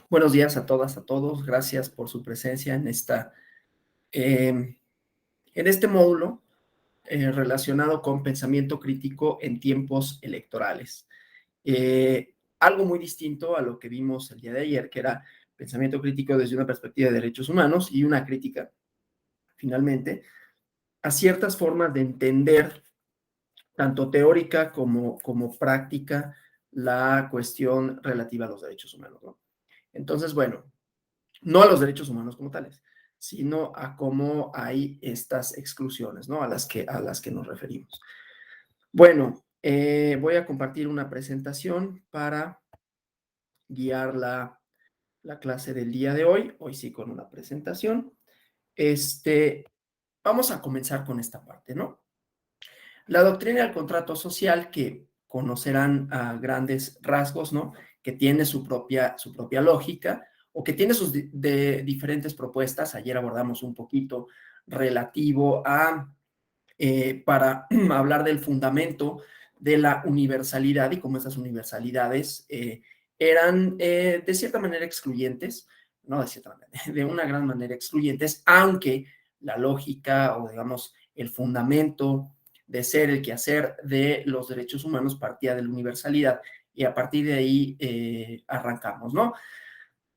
Buenos días a todas, a todos. Gracias por su presencia en este módulo relacionado con pensamiento crítico en tiempos electorales. Algo muy distinto a lo que vimos el día de ayer, que era pensamiento crítico desde una perspectiva de derechos humanos y una crítica, finalmente, a ciertas formas de entender, tanto teórica como práctica, la cuestión relativa a los derechos humanos, ¿no? Entonces, bueno, no a los derechos humanos como tales, sino a cómo hay estas exclusiones, ¿no? A las que nos referimos. Bueno, voy a compartir una presentación para guiar la clase del día de hoy. Hoy sí con una presentación. Vamos a comenzar con esta parte, ¿no? La doctrina del contrato social, que conocerán a grandes rasgos, ¿no? Que tiene su propia lógica o que tiene sus diferentes propuestas. Ayer abordamos un poquito relativo para hablar del fundamento de la universalidad y cómo esas universalidades eran de cierta manera excluyentes, no de cierta manera, de una gran manera excluyentes, aunque la lógica o digamos el fundamento de ser el quehacer de los derechos humanos partía de la universalidad y a partir de ahí arrancamos, ¿no?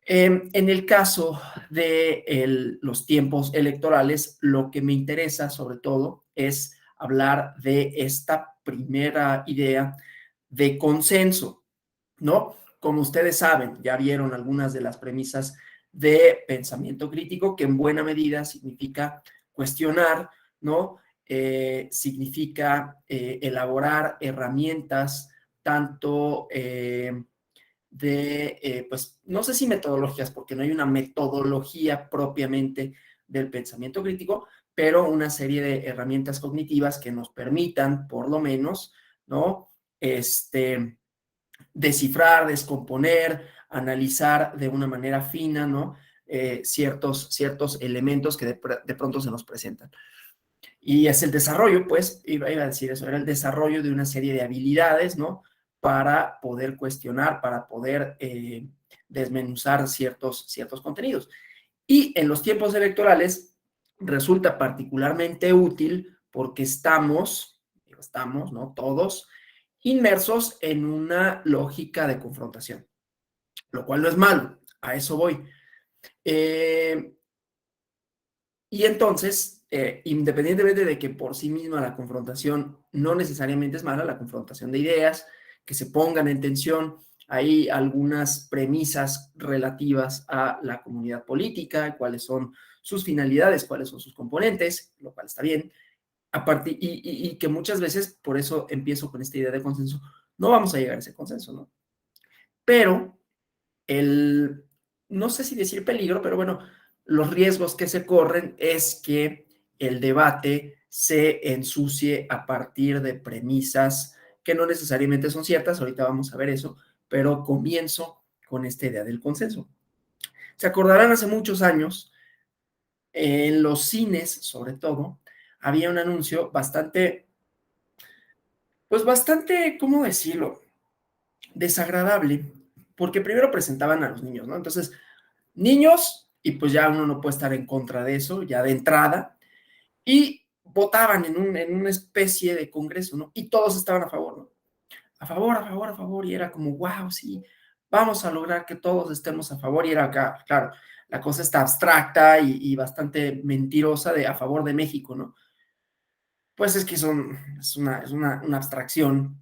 En el caso de los tiempos electorales, lo que me interesa sobre todo es hablar de esta primera idea de consenso, ¿no? Como ustedes saben, ya vieron algunas de las premisas de pensamiento crítico, que en buena medida significa cuestionar, ¿no? Significa elaborar herramientas tanto pues, no sé si metodologías, porque no hay una metodología propiamente del pensamiento crítico, pero una serie de herramientas cognitivas que nos permitan, por lo menos, ¿no? Descifrar, descomponer, analizar de una manera fina, ¿no? Ciertos elementos que de pronto se nos presentan. Y es el desarrollo, pues, iba a decir eso, era el desarrollo de una serie de habilidades, ¿no? Para poder cuestionar, para poder desmenuzar ciertos contenidos. Y en los tiempos electorales resulta particularmente útil porque estamos, ¿no? Todos inmersos en una lógica de confrontación, lo cual no es malo, a eso voy. Y entonces, independientemente de que por sí misma la confrontación no necesariamente es mala, la confrontación de ideas, que se pongan en tensión, hay algunas premisas relativas a la comunidad política, cuáles son sus finalidades, cuáles son sus componentes, lo cual está bien. Y que muchas veces, por eso empiezo con esta idea de consenso, no vamos a llegar a ese consenso, ¿no? Pero no sé si decir peligro, pero bueno, los riesgos que se corren es que el debate se ensucie a partir de premisas que no necesariamente son ciertas, ahorita vamos a ver eso, pero comienzo con esta idea del consenso. Se acordarán hace muchos años, en los cines sobre todo, había un anuncio bastante, ¿cómo decirlo? Desagradable, porque primero presentaban a los niños, ¿no? Entonces, niños, y pues ya uno no puede estar en contra de eso, ya de entrada, y votaban en una especie de congreso, ¿no? Y todos estaban a favor, ¿no? A favor, a favor, a favor, y era como, wow, sí, vamos a lograr que todos estemos a favor, y era acá, claro, la cosa está abstracta y bastante mentirosa de a favor de México, ¿no? Pues es que es una abstracción,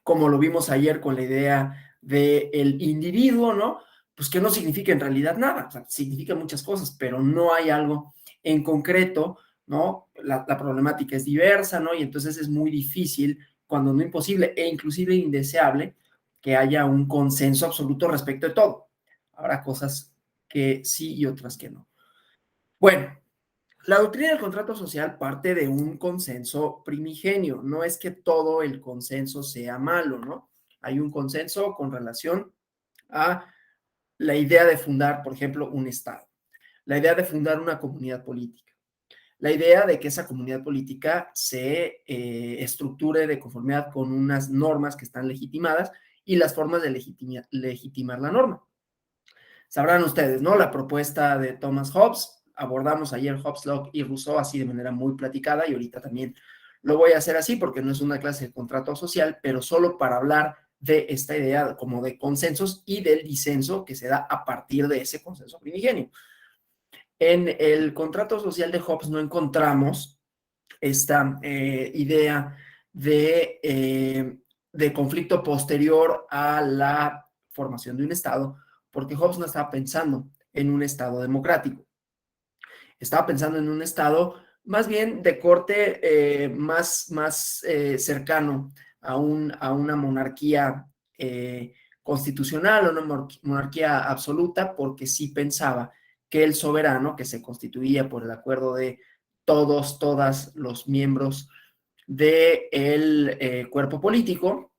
como lo vimos ayer con la idea del individuo, ¿no? Pues que no significa en realidad nada, o sea, significa muchas cosas, pero no hay algo en concreto, ¿no? La problemática es diversa, ¿no? Y entonces es muy difícil, cuando no imposible e inclusive indeseable, que haya un consenso absoluto respecto de todo. Habrá cosas que sí y otras que no. Bueno, la doctrina del contrato social parte de un consenso primigenio. No es que todo el consenso sea malo, ¿no? Hay un consenso con relación a la idea de fundar, por ejemplo, un Estado, la idea de fundar una comunidad política, la idea de que esa comunidad política se estructure de conformidad con unas normas que están legitimadas y las formas de legitimar la norma. Sabrán ustedes, ¿no? La propuesta de Thomas Hobbes, abordamos ayer Hobbes, Locke y Rousseau así de manera muy platicada y ahorita también lo voy a hacer así porque no es una clase de contrato social, pero solo para hablar de esta idea como de consensos y del disenso que se da a partir de ese consenso primigenio. En el contrato social de Hobbes no encontramos esta idea de conflicto posterior a la formación de un Estado, porque Hobbes no estaba pensando en un Estado democrático, estaba pensando en un Estado más bien de corte más cercano a una monarquía constitucional o una monarquía absoluta, porque sí pensaba que el soberano, que se constituía por el acuerdo de todas los miembros del cuerpo político,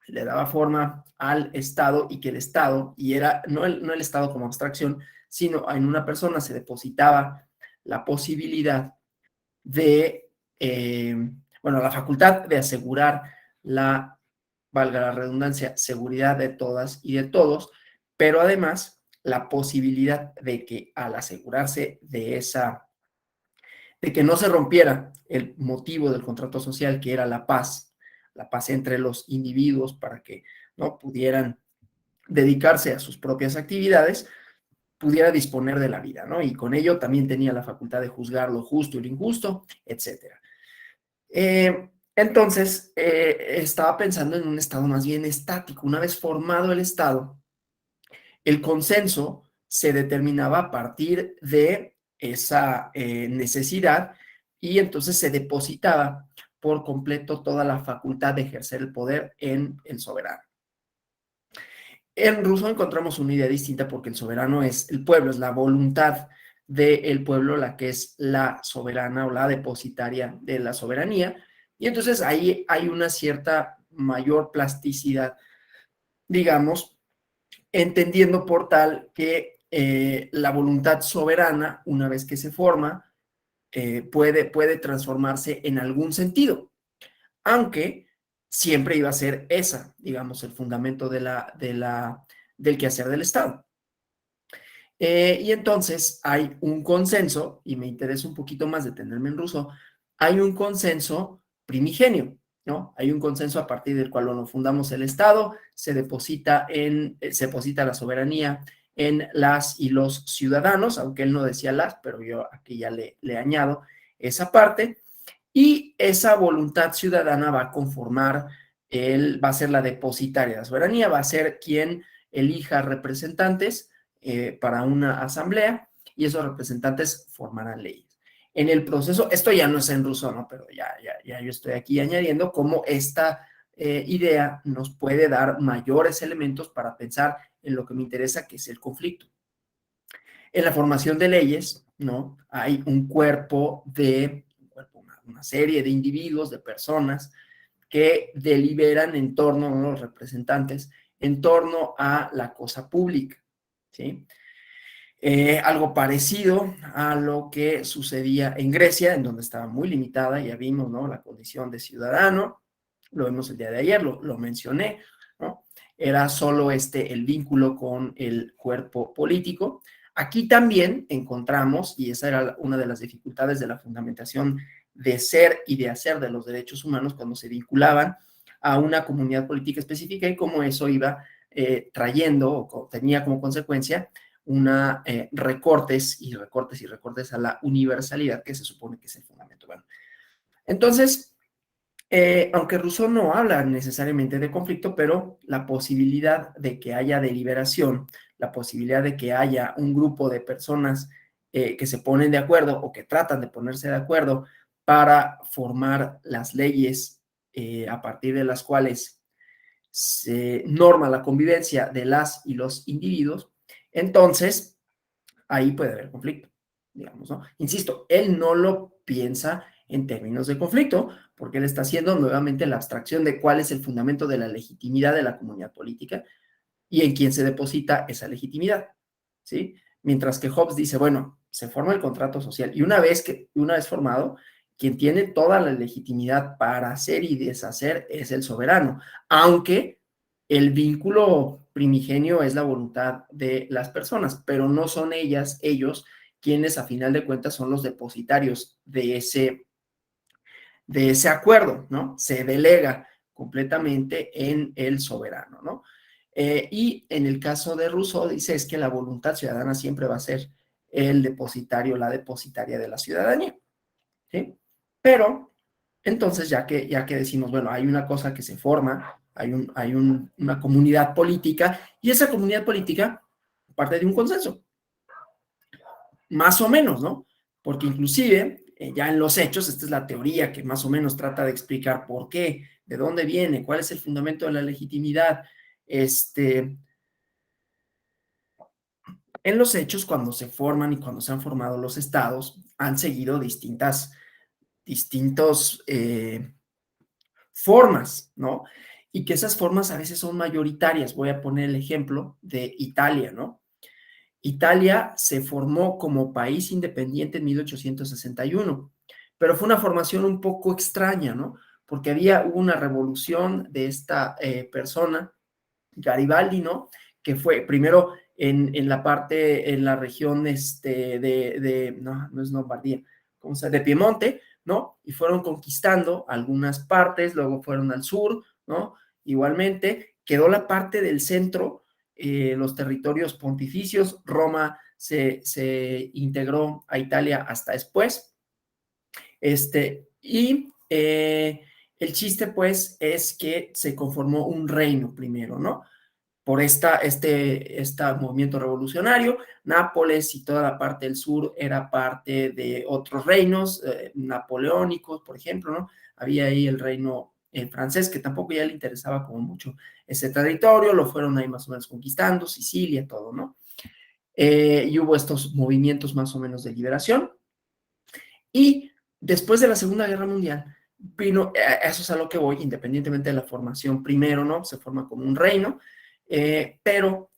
le daba forma al Estado y que el Estado, y era no el Estado como abstracción, sino en una persona se depositaba la posibilidad de, bueno, la facultad de asegurar la, valga la redundancia, seguridad de todas y de todos, pero además la posibilidad de que al asegurarse de que no se rompiera el motivo del contrato social, que era la paz entre los individuos para que no pudieran dedicarse a sus propias actividades, pudiera disponer de la vida, ¿no? Y con ello también tenía la facultad de juzgar lo justo y lo injusto, etcétera. Entonces, estaba pensando en un estado más bien estático. Una vez formado el estado, el consenso se determinaba a partir de esa necesidad y entonces se depositaba por completo toda la facultad de ejercer el poder en el soberano. En Rousseau encontramos una idea distinta porque el soberano es el pueblo, es la voluntad del pueblo la que es la soberana o la depositaria de la soberanía. Y entonces ahí hay una cierta mayor plasticidad, digamos, entendiendo por tal que la voluntad soberana, una vez que se forma, puede transformarse en algún sentido, aunque siempre iba a ser esa, digamos, el fundamento del quehacer del Estado. Y entonces hay un consenso, y me interesa un poquito más detenerme en Rousseau, hay un consenso primigenio, ¿no? Hay un consenso a partir del cual no fundamos el Estado, se deposita la soberanía en las y los ciudadanos, aunque él no decía las, pero yo aquí ya le añado esa parte, y esa voluntad ciudadana va a conformar, va a ser la depositaria de la soberanía, va a ser quien elija representantes para una asamblea y esos representantes formarán leyes. En el proceso, esto ya no es en Rousseau, ¿no? Pero ya yo estoy aquí añadiendo cómo esta idea nos puede dar mayores elementos para pensar en lo que me interesa, que es el conflicto. En la formación de leyes, ¿no? Hay un cuerpo una serie de individuos, de personas que deliberan en torno a los representantes, en torno a la cosa pública, ¿sí? Algo parecido a lo que sucedía en Grecia, en donde estaba muy limitada, ya vimos, ¿no? La condición de ciudadano, lo vimos el día de ayer, lo mencioné, ¿no? Era solo el vínculo con el cuerpo político. Aquí también encontramos, y esa era una de las dificultades de la fundamentación de ser y de hacer de los derechos humanos cuando se vinculaban a una comunidad política específica y cómo eso iba trayendo o tenía como consecuencia recortes y recortes y recortes a la universalidad que se supone que es el fundamento. Bueno, entonces, aunque Rousseau no habla necesariamente de conflicto, pero la posibilidad de que haya deliberación, la posibilidad de que haya un grupo de personas que se ponen de acuerdo o que tratan de ponerse de acuerdo para formar las leyes a partir de las cuales se norma la convivencia de las y los individuos, entonces ahí puede haber conflicto, digamos, ¿no? Insisto, él no lo piensa en términos de conflicto, porque él está haciendo nuevamente la abstracción de cuál es el fundamento de la legitimidad de la comunidad política y en quién se deposita esa legitimidad, ¿sí? Mientras que Hobbes dice, bueno, se forma el contrato social y una vez formado, quien tiene toda la legitimidad para hacer y deshacer es el soberano, aunque el vínculo primigenio es la voluntad de las personas, pero no son ellos, quienes a final de cuentas son los depositarios de ese acuerdo, ¿no? Se delega completamente en el soberano, ¿no? Y en el caso de Rousseau dice es que la voluntad ciudadana siempre va a ser el depositario, la depositaria de la ciudadanía, ¿sí? Pero entonces ya que decimos, bueno, hay una cosa que se forma, una comunidad política, y esa comunidad política parte de un consenso, más o menos, ¿no? Porque inclusive, ya en los hechos, esta es la teoría que más o menos trata de explicar por qué, de dónde viene, cuál es el fundamento de la legitimidad. En los hechos, cuando se forman y cuando se han formado los estados, han seguido distintos formas, ¿no? Y que esas formas a veces son mayoritarias. Voy a poner el ejemplo de Italia, ¿no? Italia se formó como país independiente en 1861, pero fue una formación un poco extraña, ¿no? Porque hubo una revolución de esta persona, Garibaldi, ¿no? Que fue primero en la parte, en la región no, no es Lombardía, ¿cómo se llama? De Piemonte, ¿no? Y fueron conquistando algunas partes, luego fueron al sur, ¿no? Igualmente, quedó la parte del centro, los territorios pontificios, Roma se integró a Italia hasta después, el chiste, pues, es que se conformó un reino primero, ¿no? Por este movimiento revolucionario. Nápoles y toda la parte del sur era parte de otros reinos napoleónicos, por ejemplo, ¿no? Había ahí el reino francés, que tampoco ya le interesaba como mucho ese territorio, lo fueron ahí más o menos conquistando, Sicilia, todo, ¿no? Y hubo estos movimientos más o menos de liberación. Y después de la Segunda Guerra Mundial, eso es a lo que voy, independientemente de la formación primero, ¿no? Se forma como un reino, pero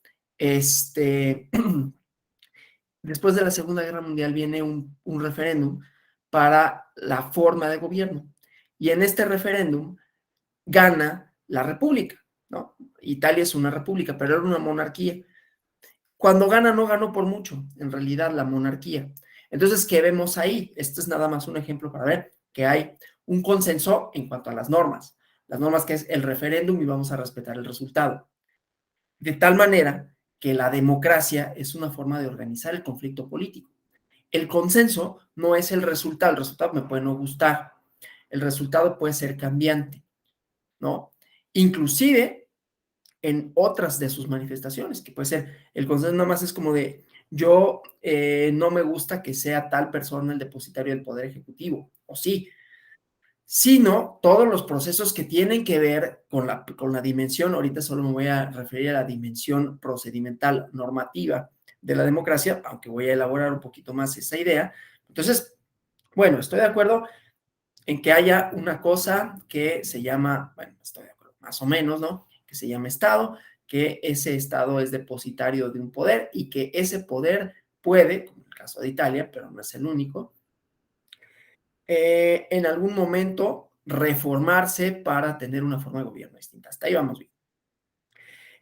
después de la Segunda Guerra Mundial viene un referéndum para la forma de gobierno. Y en este referéndum gana la república, ¿no? Italia es una república, pero era una monarquía. Cuando gana, no ganó por mucho, en realidad, la monarquía. Entonces, ¿qué vemos ahí? Esto es nada más un ejemplo para ver que hay un consenso en cuanto a las normas. Las normas que es el referéndum y vamos a respetar el resultado. De tal manera que la democracia es una forma de organizar el conflicto político. El consenso no es el resultado me puede no gustar, el resultado puede ser cambiante, ¿no? Inclusive en otras de sus manifestaciones, que puede ser, el consenso nada más es como de, yo no me gusta que sea tal persona el depositario del Poder Ejecutivo, o sí, sino todos los procesos que tienen que ver con la dimensión, ahorita solo me voy a referir a la dimensión procedimental normativa de la democracia, aunque voy a elaborar un poquito más esa idea. Entonces, bueno, estoy de acuerdo en que haya una cosa que se llama, bueno, estoy de acuerdo, más o menos, ¿no? Que se llama Estado, que ese Estado es depositario de un poder y que ese poder puede, como en el caso de Italia, pero no es el único, en algún momento reformarse para tener una forma de gobierno distinta. Hasta ahí vamos bien.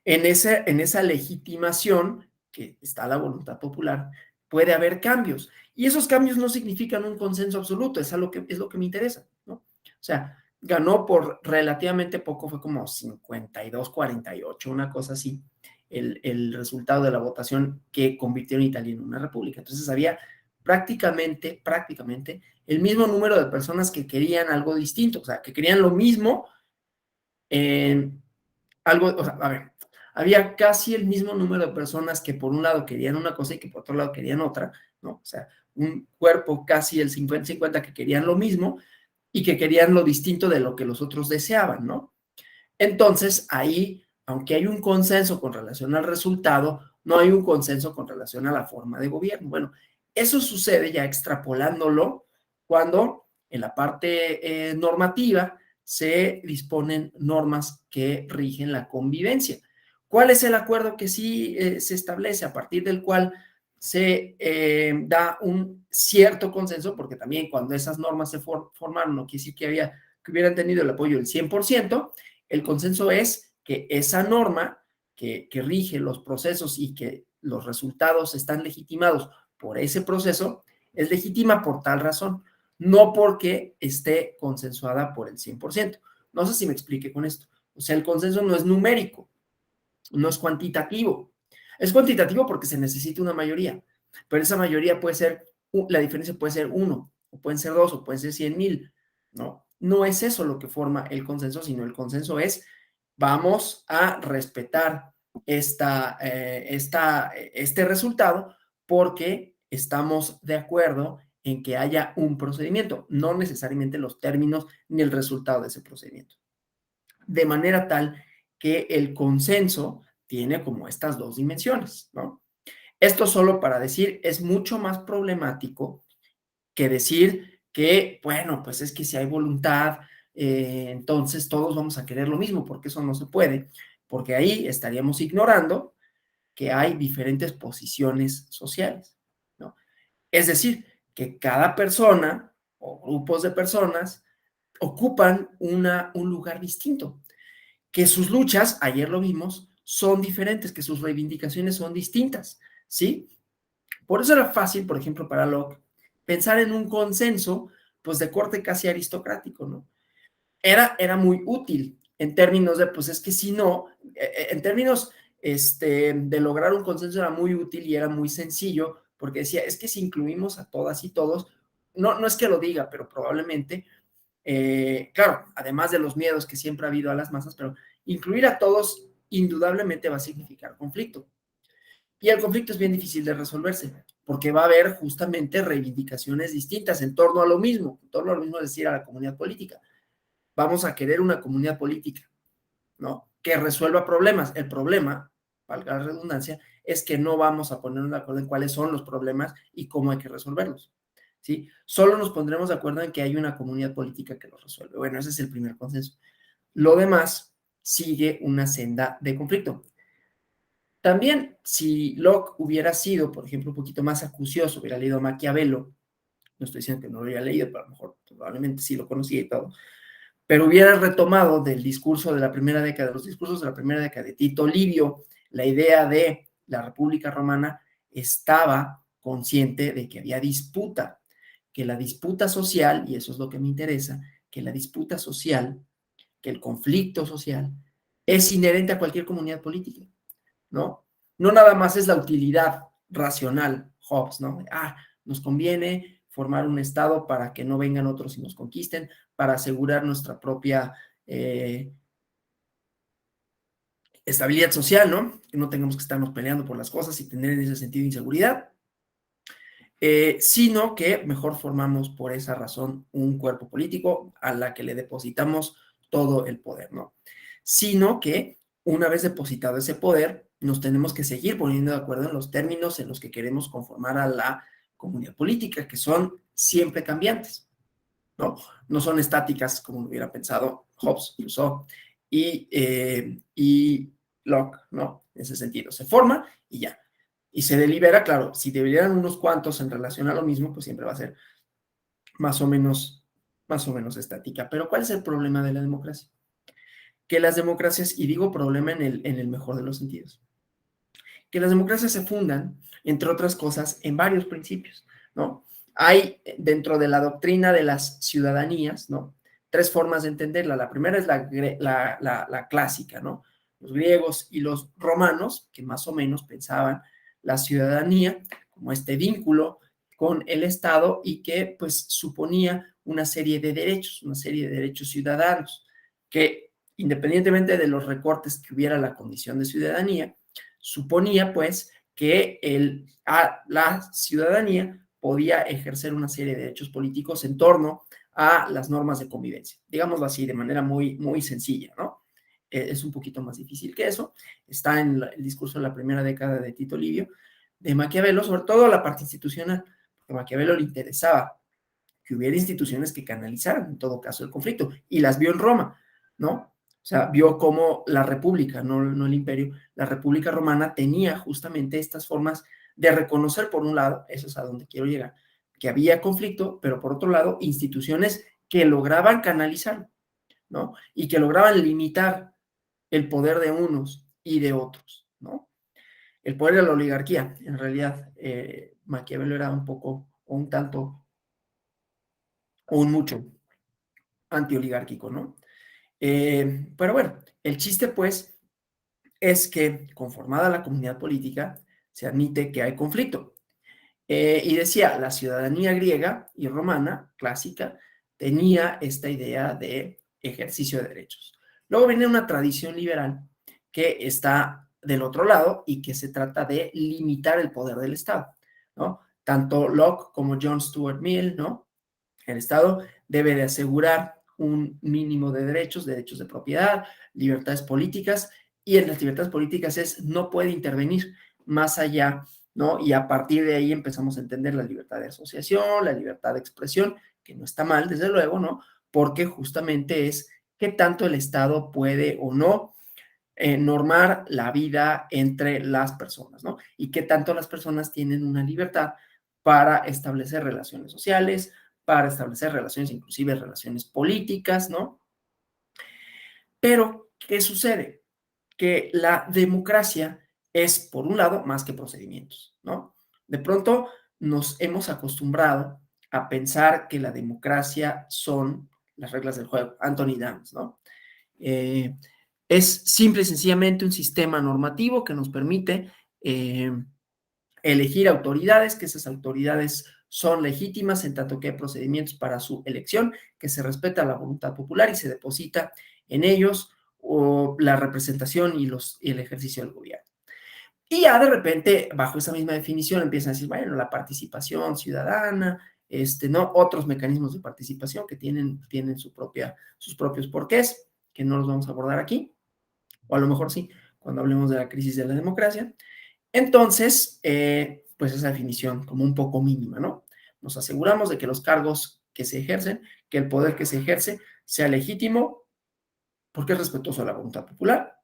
En esa legitimación, que está la voluntad popular, puede haber cambios. Y esos cambios no significan un consenso absoluto, es lo que me interesa, ¿no? O sea, ganó por relativamente poco, fue como 52-48, una cosa así, el resultado de la votación que convirtió a Italia en una república. Entonces había prácticamente el mismo número de personas que querían algo distinto, o sea, que querían lo mismo en algo, o sea, a ver, había casi el mismo número de personas que por un lado querían una cosa y que por otro lado querían otra, ¿no? O sea, un cuerpo casi el 50-50 que querían lo mismo y que querían lo distinto de lo que los otros deseaban, ¿no? Entonces, ahí, aunque hay un consenso con relación al resultado, no hay un consenso con relación a la forma de gobierno. Bueno, eso sucede ya extrapolándolo cuando en la parte normativa se disponen normas que rigen la convivencia. ¿Cuál es el acuerdo que sí se establece a partir del cual se da un cierto consenso? Porque también cuando esas normas se formaron, no quiere decir que hubieran tenido el apoyo del 100%, el consenso es que esa norma que rige los procesos y que los resultados están legitimados por ese proceso, es legítima por tal razón, no porque esté consensuada por el 100%. No sé si me explique con esto. O sea, el consenso no es numérico, no es cuantitativo. Es cuantitativo porque se necesita una mayoría, pero esa mayoría puede ser, la diferencia puede ser 1, o pueden ser 2, o pueden ser 100,000, ¿no? No es eso lo que forma el consenso, sino el consenso es, vamos a respetar este resultado porque estamos de acuerdo en que haya un procedimiento, no necesariamente los términos ni el resultado de ese procedimiento. De manera tal que el consenso tiene como estas dos dimensiones, ¿no? Esto solo para decir, es mucho más problemático que decir que, bueno, pues es que si hay voluntad, entonces todos vamos a querer lo mismo, porque eso no se puede, porque ahí estaríamos ignorando que hay diferentes posiciones sociales, ¿no? Es decir, que cada persona o grupos de personas ocupan un lugar distinto, que sus luchas, ayer lo vimos, son diferentes, que sus reivindicaciones son distintas, ¿sí? Por eso era fácil, por ejemplo, para Locke, pensar en un consenso, pues de corte casi aristocrático, ¿no? Era muy útil en términos de, pues es que si no, en términos de lograr un consenso era muy útil y era muy sencillo, porque decía, es que si incluimos a todas y todos, no es que lo diga, pero probablemente, claro, además de los miedos que siempre ha habido a las masas, pero incluir a todos indudablemente va a significar conflicto. Y el conflicto es bien difícil de resolverse, porque va a haber justamente reivindicaciones distintas en torno a lo mismo, es decir, a la comunidad política. Vamos a querer una comunidad política, ¿no? Que resuelva problemas. El problema, valga la redundancia, es que no vamos a ponernos de acuerdo en cuáles son los problemas y cómo hay que resolverlos, ¿sí? Solo nos pondremos de acuerdo en que hay una comunidad política que los resuelve. Bueno, ese es el primer consenso. Lo demás sigue una senda de conflicto. También, si Locke hubiera sido, por ejemplo, un poquito más acucioso, hubiera leído a Maquiavelo, no estoy diciendo que no lo hubiera leído, pero a lo mejor probablemente sí lo conocía y todo, pero hubiera retomado del discurso de la primera década, de los discursos de la primera década de Tito Livio, la idea de la República Romana, estaba consciente de que había disputa, que la disputa social, y eso es lo que me interesa, que la disputa social, que el conflicto social, es inherente a cualquier comunidad política, ¿no? No nada más es la utilidad racional, Hobbes, ¿no? Nos conviene formar un Estado para que no vengan otros y nos conquisten, para asegurar nuestra propia estabilidad social, ¿no? Que no tengamos que estarnos peleando por las cosas y tener en ese sentido inseguridad, sino que mejor formamos por esa razón un cuerpo político a la que le depositamos todo el poder, ¿no? Sino que una vez depositado ese poder, nos tenemos que seguir poniendo de acuerdo en los términos en los que queremos conformar a la comunidad política, que son siempre cambiantes, ¿no? No son estáticas como lo hubiera pensado Hobbes, Rousseau y Locke, ¿no? En ese sentido, se forma y ya. Y se delibera, claro, si deliberaran unos cuantos en relación a lo mismo, pues siempre va a ser más o menos, más o menos estática. Pero ¿cuál es el problema de la democracia? Que las democracias, y digo problema en el mejor de los sentidos, que las democracias se fundan, entre otras cosas, en varios principios, ¿no? Hay dentro de la doctrina de las ciudadanías, ¿no? Tres formas de entenderla. La primera es la clásica, ¿no? Los griegos y los romanos, que más o menos pensaban la ciudadanía como este vínculo con el Estado y que pues suponía una serie de derechos ciudadanos, que independientemente de los recortes que hubiera la condición de ciudadanía, suponía pues que la ciudadanía podía ejercer una serie de derechos políticos en torno a las normas de convivencia, digámoslo así, de manera muy, muy sencilla, ¿no? Es un poquito más difícil que eso, está en el discurso de la primera década de Tito Livio, de Maquiavelo, sobre todo la parte institucional, porque a Maquiavelo le interesaba que hubiera instituciones que canalizaran, en todo caso, el conflicto, y las vio en Roma, ¿no? O sea, vio cómo la República, no el Imperio, la República Romana tenía justamente estas formas de reconocer, por un lado, eso es a donde quiero llegar, que había conflicto, pero por otro lado, instituciones que lograban canalizar, ¿no? Y que lograban limitar el poder de unos y de otros, ¿no? El poder de la oligarquía, en realidad, Maquiavelo era un poco, o un tanto, o un mucho antioligárquico, ¿no? Pero bueno, el chiste, pues, es que conformada la comunidad política, se admite que hay conflicto. Y decía, la ciudadanía griega y romana, clásica, tenía esta idea de ejercicio de derechos. Luego viene una tradición liberal que está del otro lado y que se trata de limitar el poder del Estado, ¿no? Tanto Locke como John Stuart Mill, ¿no? El Estado debe de asegurar un mínimo de derechos, derechos de propiedad, libertades políticas, y en las libertades políticas es no puede intervenir más allá, ¿no? Y a partir de ahí empezamos a entender la libertad de asociación, la libertad de expresión, que no está mal, desde luego, ¿no? Porque justamente es qué tanto el Estado puede o no normar la vida entre las personas, ¿no? Y qué tanto las personas tienen una libertad para establecer relaciones sociales, para establecer relaciones, inclusive relaciones políticas, ¿no? Pero, ¿qué sucede? Que la democracia es, por un lado, más que procedimientos, ¿no? De pronto nos hemos acostumbrado a pensar que la democracia son las reglas del juego, Anthony Dams, ¿no? Eh, es simple y sencillamente un sistema normativo que nos permite elegir autoridades, que esas autoridades son legítimas en tanto que hay procedimientos para su elección, que se respeta la voluntad popular y se deposita en ellos o la representación y el ejercicio del gobierno. Y ya de repente, bajo esa misma definición, empiezan a decir, bueno, la participación ciudadana, ¿no? Otros mecanismos de participación que tienen sus propios porqués, que no los vamos a abordar aquí, o a lo mejor sí, cuando hablemos de la crisis de la democracia. Entonces, pues esa definición como un poco mínima, ¿no? Nos aseguramos de que los cargos que se ejercen, que el poder que se ejerce sea legítimo porque es respetuoso a la voluntad popular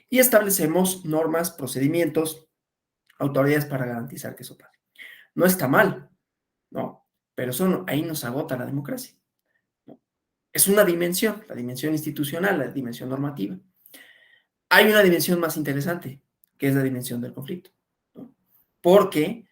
y establecemos normas, procedimientos, autoridades para garantizar que eso pase. No está mal, ¿no? Pero eso ahí nos agota la democracia, ¿no? Es una dimensión, la dimensión institucional, la dimensión normativa. Hay una dimensión más interesante, que es la dimensión del conflicto, ¿no? Porque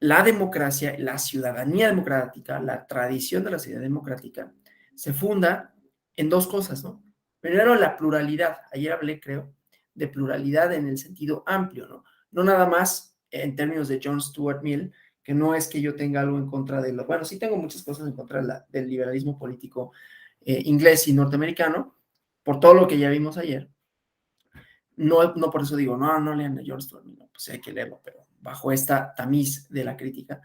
la democracia, la ciudadanía democrática, la tradición de la ciudadanía democrática, se funda en dos cosas, ¿no? Primero, la pluralidad. Ayer hablé, creo, de pluralidad en el sentido amplio, ¿no? No nada más en términos de John Stuart Mill, que no es que yo tenga algo en contra de lo, bueno, sí tengo muchas cosas en contra del liberalismo político inglés y norteamericano, por todo lo que ya vimos ayer. No, no por eso digo, no, no lean a John Stuart Mill, no, pues hay que leerlo, pero bajo esta tamiz de la crítica,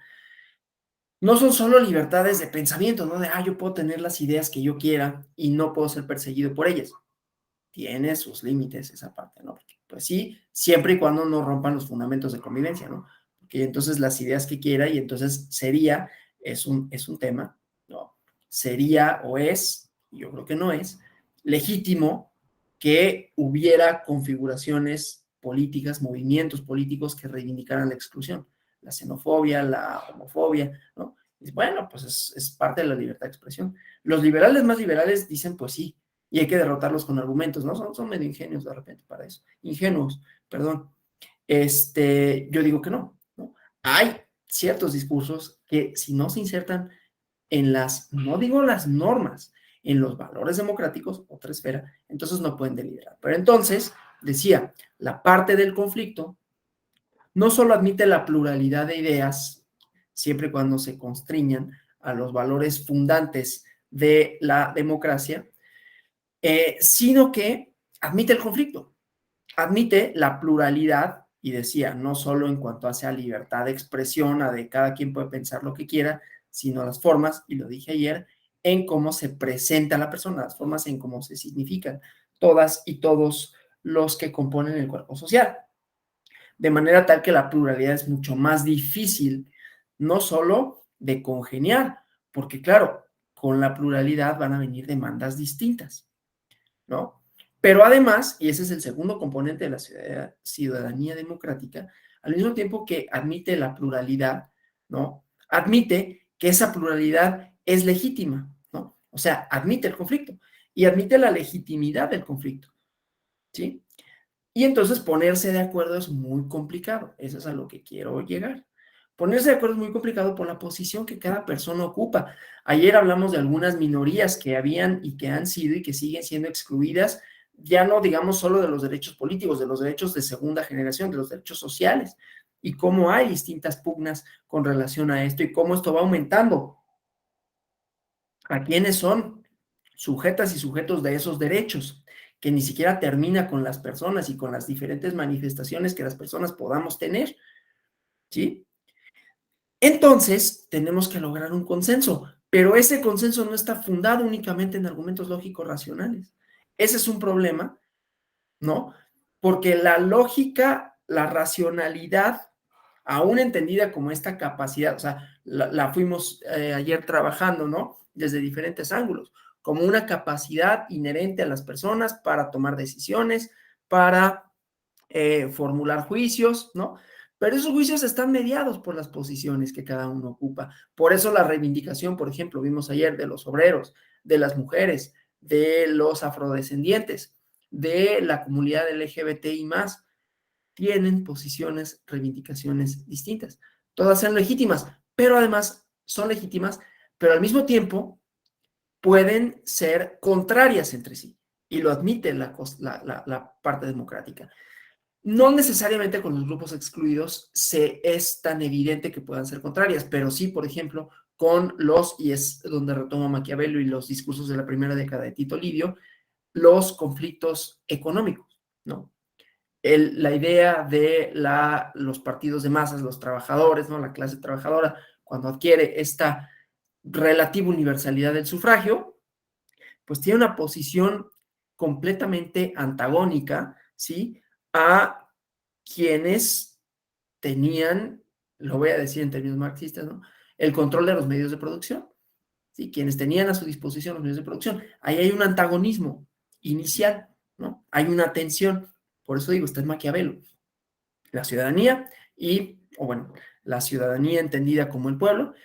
no son solo libertades de pensamiento, ¿no? De, yo puedo tener las ideas que yo quiera y no puedo ser perseguido por ellas. Tiene sus límites esa parte, ¿no? Porque, pues sí, siempre y cuando no rompan los fundamentos de convivencia, ¿no? Porque entonces las ideas que quiera y entonces es un tema, ¿no? Sería o es, yo creo que no es, legítimo que hubiera configuraciones políticas, movimientos políticos que reivindicaran la exclusión, la xenofobia, la homofobia, ¿no? Y bueno, pues es parte de la libertad de expresión. Los liberales más liberales dicen, pues sí, y hay que derrotarlos con argumentos, ¿no? Son medio ingenios de repente para eso. Ingenuos, perdón. Yo digo que no, ¿no? Hay ciertos discursos que si no se insertan en no digo las normas, en los valores democráticos, otra esfera, entonces no pueden deliberar. Pero entonces, decía, la parte del conflicto no solo admite la pluralidad de ideas, siempre y cuando se constriñan a los valores fundantes de la democracia, sino que admite el conflicto, admite la pluralidad, y decía, no solo en cuanto a libertad de expresión, a de cada quien puede pensar lo que quiera, sino las formas, y lo dije ayer, en cómo se presenta la persona, las formas en cómo se significan todas y todos los que componen el cuerpo social. De manera tal que la pluralidad es mucho más difícil, no solo de congeniar, porque claro, con la pluralidad van a venir demandas distintas, ¿no? Pero además, y ese es el segundo componente de la ciudadanía democrática, al mismo tiempo que admite la pluralidad, ¿no? Admite que esa pluralidad es legítima, ¿no? O sea, admite el conflicto y admite la legitimidad del conflicto, ¿sí? Y entonces ponerse de acuerdo es muy complicado, eso es a lo que quiero llegar. Ponerse de acuerdo es muy complicado por la posición que cada persona ocupa. Ayer hablamos de algunas minorías que habían y que han sido y que siguen siendo excluidas, ya no digamos solo de los derechos políticos, de los derechos de segunda generación, de los derechos sociales, y cómo hay distintas pugnas con relación a esto y cómo esto va aumentando. ¿A quiénes son sujetas y sujetos de esos derechos? Que ni siquiera termina con las personas y con las diferentes manifestaciones que las personas podamos tener, ¿sí? Entonces, tenemos que lograr un consenso, pero ese consenso no está fundado únicamente en argumentos lógicos racionales. Ese es un problema, ¿no? Porque la lógica, la racionalidad, aún entendida como esta capacidad, o sea, la fuimos ayer trabajando, ¿no? Desde diferentes ángulos, como una capacidad inherente a las personas para tomar decisiones, para formular juicios, ¿no? Pero esos juicios están mediados por las posiciones que cada uno ocupa. Por eso la reivindicación, por ejemplo, vimos ayer de los obreros, de las mujeres, de los afrodescendientes, de la comunidad LGBTI más, tienen posiciones, reivindicaciones distintas. Todas son legítimas, pero además son legítimas, pero al mismo tiempo pueden ser contrarias entre sí. Y lo admite la parte democrática. No necesariamente con los grupos excluidos es tan evidente que puedan ser contrarias, pero sí, por ejemplo, con y es donde retoma Maquiavelo y los discursos de la primera década de Tito Livio, los conflictos económicos, ¿no? La idea de los partidos de masas, los trabajadores, ¿no? La clase trabajadora, cuando adquiere esta relativa universalidad del sufragio, pues tiene una posición completamente antagónica, ¿sí? A quienes tenían, lo voy a decir en términos marxistas, ¿no? El control de los medios de producción, ¿sí? Quienes tenían a su disposición los medios de producción. Ahí hay un antagonismo inicial, ¿no? Hay una tensión. Por eso digo, está en Maquiavelo. La ciudadanía o bueno, la ciudadanía entendida como el pueblo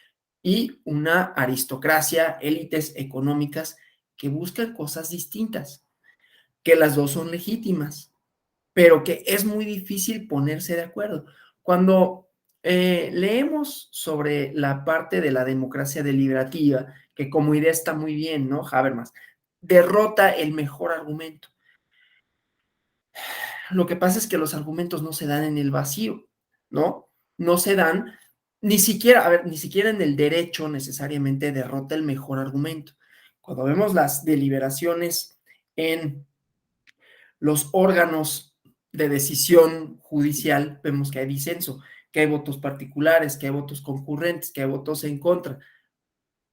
y una aristocracia, élites económicas que buscan cosas distintas, que las dos son legítimas, pero que es muy difícil ponerse de acuerdo. Cuando leemos sobre la parte de la democracia deliberativa, que como idea está muy bien, ¿no? Habermas, derrota el mejor argumento. Lo que pasa es que los argumentos no se dan en el vacío, ¿no? No se dan ni siquiera, a ver, ni siquiera en el derecho necesariamente derrota el mejor argumento. Cuando vemos las deliberaciones en los órganos de decisión judicial, vemos que hay disenso, que hay votos particulares, que hay votos concurrentes, que hay votos en contra,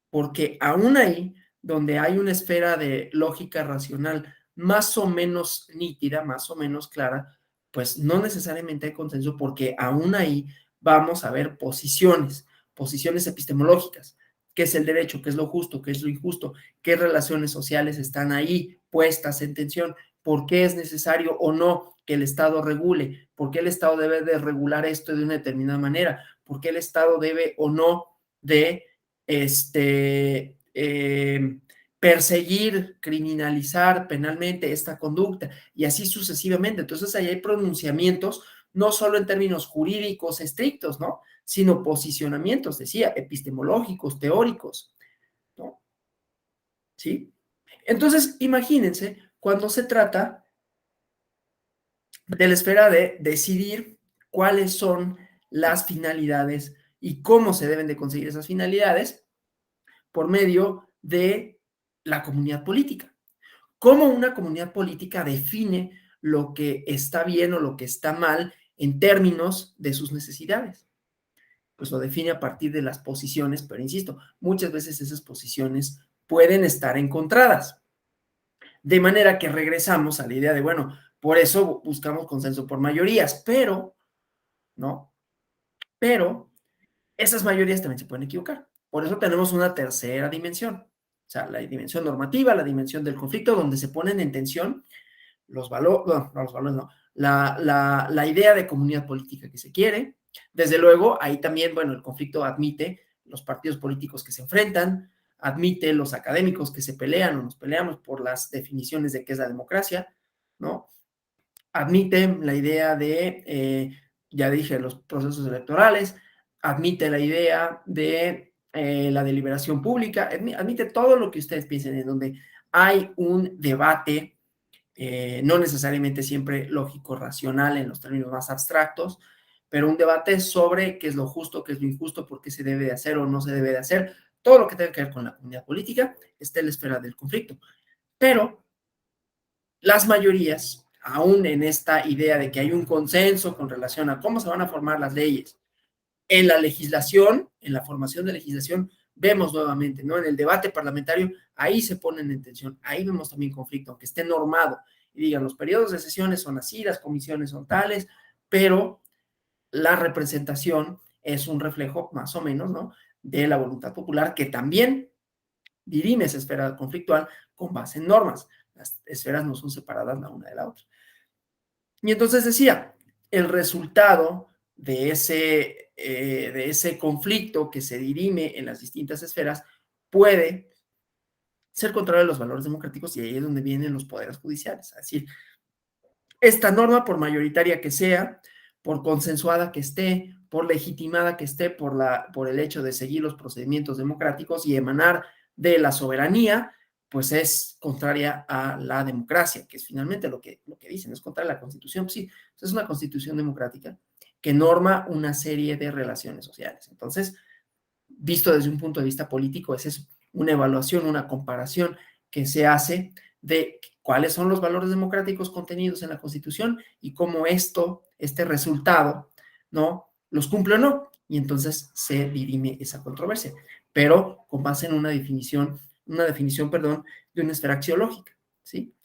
porque aún ahí, donde hay una esfera de lógica racional más o menos nítida, más o menos clara, pues no necesariamente hay consenso, porque aún ahí vamos a ver posiciones epistemológicas, qué es el derecho, qué es lo justo, qué es lo injusto, qué relaciones sociales están ahí puestas en tensión, por qué es necesario o no que el Estado regule, por qué el Estado debe de regular esto de una determinada manera, por qué el Estado debe o no de perseguir, criminalizar penalmente esta conducta y así sucesivamente. Entonces, ahí hay pronunciamientos, no solo en términos jurídicos estrictos, ¿no? Sino posicionamientos, decía, epistemológicos, teóricos, ¿no? ¿Sí? Entonces, imagínense cuando se trata de la esfera de decidir cuáles son las finalidades y cómo se deben de conseguir esas finalidades por medio de la comunidad política. ¿Cómo una comunidad política define lo que está bien o lo que está mal en términos de sus necesidades? Pues lo define a partir de las posiciones, pero insisto, muchas veces esas posiciones pueden estar encontradas. De manera que regresamos a la idea de, bueno, por eso buscamos consenso por mayorías, ¿no? Pero esas mayorías también se pueden equivocar. Por eso tenemos una tercera dimensión, o sea, la dimensión normativa, la dimensión del conflicto, donde se ponen en tensión los valores, no, los valores no, la idea de comunidad política que se quiere. Desde luego, ahí también, bueno, el conflicto admite los partidos políticos que se enfrentan, admite los académicos que se pelean o nos peleamos por las definiciones de qué es la democracia, ¿no? admite la idea de, ya dije, los procesos electorales, admite la idea de la deliberación pública, admite todo lo que ustedes piensen, en donde hay un debate, no necesariamente siempre lógico, racional en los términos más abstractos, pero un debate sobre qué es lo justo, qué es lo injusto, por qué se debe de hacer o no se debe de hacer, todo lo que tenga que ver con la comunidad política está en la esfera del conflicto. Pero las mayorías, aún en esta idea de que hay un consenso con relación a cómo se van a formar las leyes, en la legislación, en la formación de legislación, vemos nuevamente, ¿no? En el debate parlamentario, ahí se ponen en tensión, ahí vemos también conflicto, aunque esté normado y digan, los periodos de sesiones son así, las comisiones son tales, pero la representación es un reflejo más o menos, ¿no? De la voluntad popular que también dirime esa esfera conflictual con base en normas. Las esferas no son separadas la una de la otra. Y entonces decía, el resultado de ese conflicto que se dirime en las distintas esferas puede ser contrario a los valores democráticos y ahí es donde vienen los poderes judiciales. Es decir, esta norma, por mayoritaria que sea, por consensuada que esté, por legitimada que esté por el hecho de seguir los procedimientos democráticos y emanar de la soberanía, pues es contraria a la democracia, que es finalmente lo que dicen, es contraria a la Constitución. Pues sí, es una Constitución democrática que norma una serie de relaciones sociales. Entonces, visto desde un punto de vista político, es eso, una evaluación, una comparación que se hace de cuáles son los valores democráticos contenidos en la Constitución y cómo este resultado, ¿no? Los cumple o no. Y entonces se dirime esa controversia, pero con base en una definición, perdón, de una esfera axiológica, ¿sí?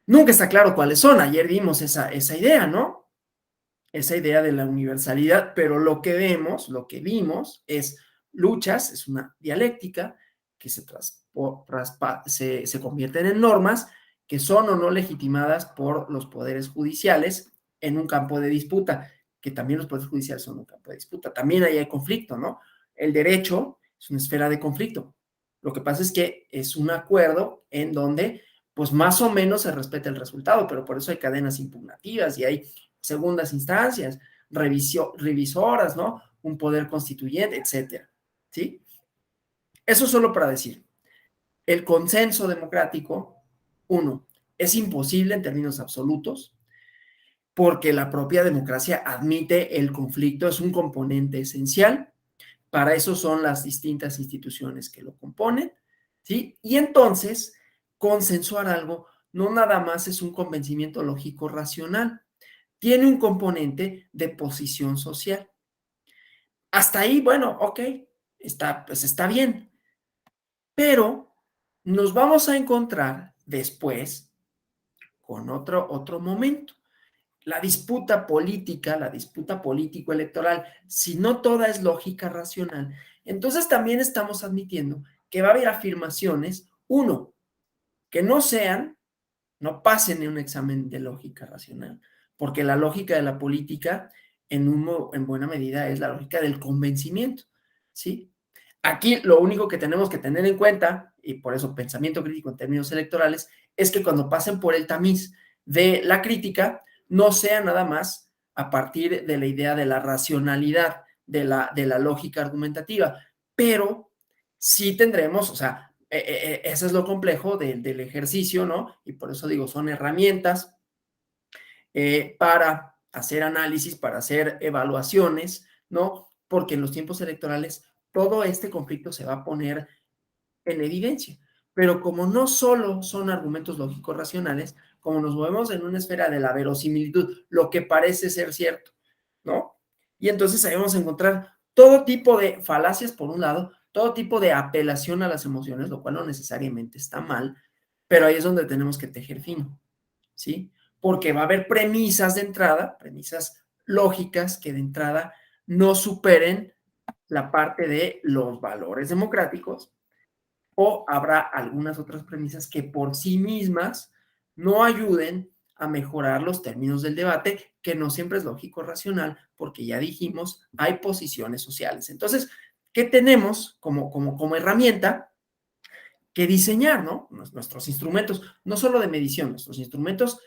Nunca está claro cuáles son. Ayer vimos esa idea, ¿no? Esa idea de la universalidad, pero lo que vimos es luchas, es una dialéctica que se convierten en normas que son o no legitimadas por los poderes judiciales en un campo de disputa, que también los poderes judiciales son un campo de disputa. También ahí hay conflicto, ¿no? El derecho es una esfera de conflicto. Lo que pasa es que es un acuerdo en donde, pues más o menos se respeta el resultado, pero por eso hay cadenas impugnativas y hay segundas instancias, revisoras, ¿no? Un poder constituyente, etcétera, ¿sí? Eso solo para decir, el consenso democrático, uno, es imposible en términos absolutos, porque la propia democracia admite el conflicto, es un componente esencial, para eso son las distintas instituciones que lo componen, ¿sí? Y entonces, consensuar algo no nada más es un convencimiento lógico racional, tiene un componente de posición social. Hasta ahí, bueno, ok, pues está bien, pero nos vamos a encontrar después con otro momento. La disputa político-electoral, si no toda es lógica racional, entonces también estamos admitiendo que va a haber afirmaciones, uno, que no pasen en un examen de lógica racional, porque la lógica de la política en buena medida es la lógica del convencimiento, ¿sí? Aquí lo único que tenemos que tener en cuenta, y por eso pensamiento crítico en términos electorales, es que cuando pasen por el tamiz de la crítica, no sea nada más a partir de la idea de la racionalidad, de la lógica argumentativa, pero sí tendremos, o sea, eso es lo complejo del ejercicio, ¿no? Y por eso digo, son herramientas para hacer análisis, para hacer evaluaciones, ¿no? Porque en los tiempos electorales todo este conflicto se va a poner en evidencia. Pero como no solo son argumentos lógicos racionales, como nos movemos en una esfera de la verosimilitud, lo que parece ser cierto, ¿no? Y entonces ahí vamos a encontrar todo tipo de falacias, por un lado, todo tipo de apelación a las emociones, lo cual no necesariamente está mal, pero ahí es donde tenemos que tejer fino, ¿sí? Porque va a haber premisas de entrada, premisas lógicas que de entrada no superen la parte de los valores democráticos, o habrá algunas otras premisas que por sí mismas no ayuden a mejorar los términos del debate, que no siempre es lógico racional, porque ya dijimos, hay posiciones sociales. Entonces, ¿qué tenemos como herramienta? Que diseñar, ¿no? Nuestros instrumentos, no solo de medición, nuestros instrumentos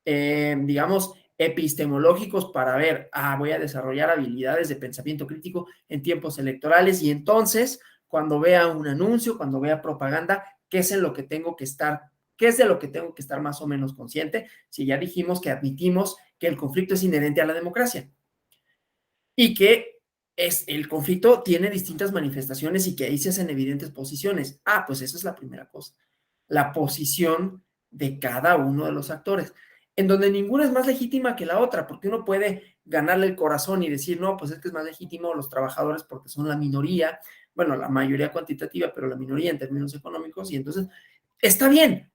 digamos, epistemológicos para ver, voy a desarrollar habilidades de pensamiento crítico en tiempos electorales y entonces, cuando vea un anuncio, cuando vea propaganda, ¿qué es en lo que tengo que estar? ¿Qué es de lo que tengo que estar más o menos consciente? Si ya dijimos que admitimos que el conflicto es inherente a la democracia y que el conflicto tiene distintas manifestaciones y que ahí se hacen evidentes posiciones. Pues esa es la primera cosa, la posición de cada uno de los actores, en donde ninguna es más legítima que la otra, porque uno puede ganarle el corazón y decir, no, pues es que es más legítimo los trabajadores porque son la minoría, bueno, la mayoría cuantitativa, pero la minoría en términos económicos, y entonces está bien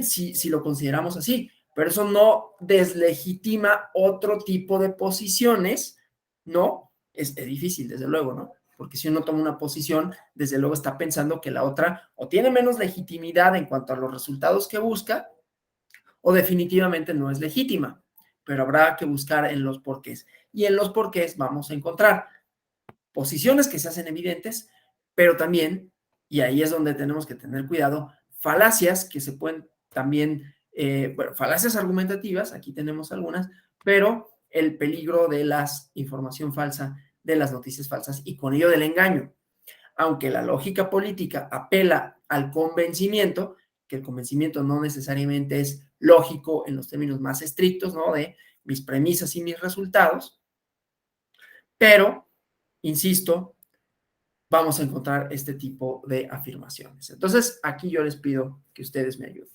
si lo consideramos así, pero eso no deslegitima otro tipo de posiciones, ¿no? Es difícil, desde luego, ¿no? Porque si uno toma una posición, desde luego está pensando que la otra o tiene menos legitimidad en cuanto a los resultados que busca, o definitivamente no es legítima, pero habrá que buscar en los porqués. Y en los porqués vamos a encontrar posiciones que se hacen evidentes, pero también, y ahí es donde tenemos que tener cuidado, falacias que se pueden también, bueno, falacias argumentativas, aquí tenemos algunas, pero el peligro de la información falsa, de las noticias falsas y con ello del engaño. Aunque la lógica política apela al convencimiento, que el convencimiento no necesariamente es lógico en los términos más estrictos, ¿no? De mis premisas y mis resultados, pero, insisto, vamos a encontrar este tipo de afirmaciones. Entonces, aquí yo les pido que ustedes me ayuden.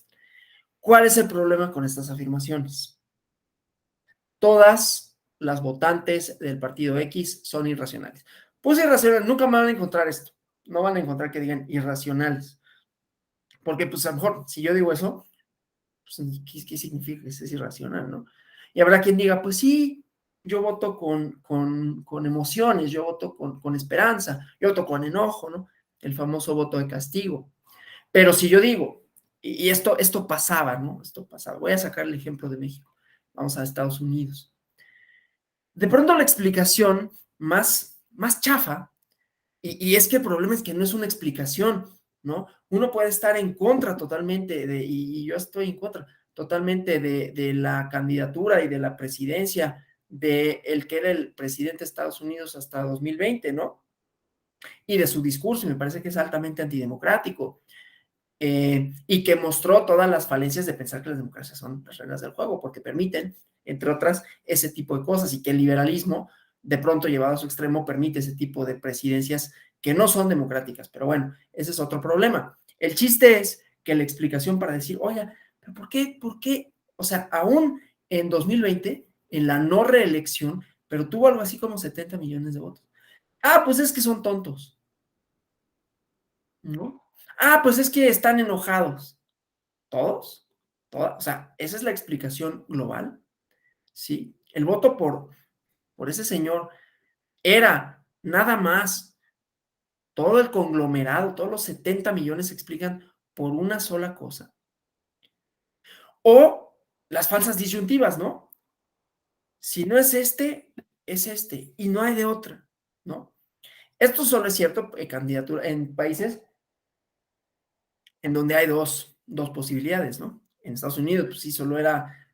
¿Cuál es el problema con estas afirmaciones? Todas las votantes del partido X son irracionales. Pues irracionales, nunca me van a encontrar esto. No van a encontrar que digan irracionales. Porque, pues, a lo mejor, si yo digo eso, pues, ¿qué significa que es irracional, no? Y habrá quien diga, pues sí, yo voto con emociones, yo voto con esperanza, yo voto con enojo, ¿no? El famoso voto de castigo. Pero si yo digo, y esto pasaba, ¿no? Esto pasaba. Voy a sacar el ejemplo de México. Vamos a Estados Unidos. De pronto la explicación más chafa, y es que el problema es que no es una explicación, ¿no? Uno puede estar en contra totalmente y yo estoy en contra totalmente de la candidatura y de la presidencia de el que era el presidente de Estados Unidos hasta 2020, ¿no? Y de su discurso, y me parece que es altamente antidemocrático. Y que mostró todas las falencias de pensar que las democracias son las reglas del juego, porque permiten, entre otras, ese tipo de cosas, y que el liberalismo, de pronto llevado a su extremo, permite ese tipo de presidencias que no son democráticas. Pero bueno, ese es otro problema. El chiste es que la explicación para decir, oiga, ¿pero por qué? ¿Por qué? O sea, aún en 2020, en la no reelección, pero tuvo algo así como 70 millones de votos. Pues es que son tontos, ¿no? Pues es que están enojados. ¿Todos? ¿Todas? O sea, esa es la explicación global, ¿sí? El voto por ese señor era nada más todo el conglomerado, todos los 70 millones se explican por una sola cosa. O las falsas disyuntivas, ¿no? Si no es este, y no hay de otra, ¿no? Esto solo es cierto en candidatura, en países en donde hay dos posibilidades, ¿no? En Estados Unidos, pues sí, solo era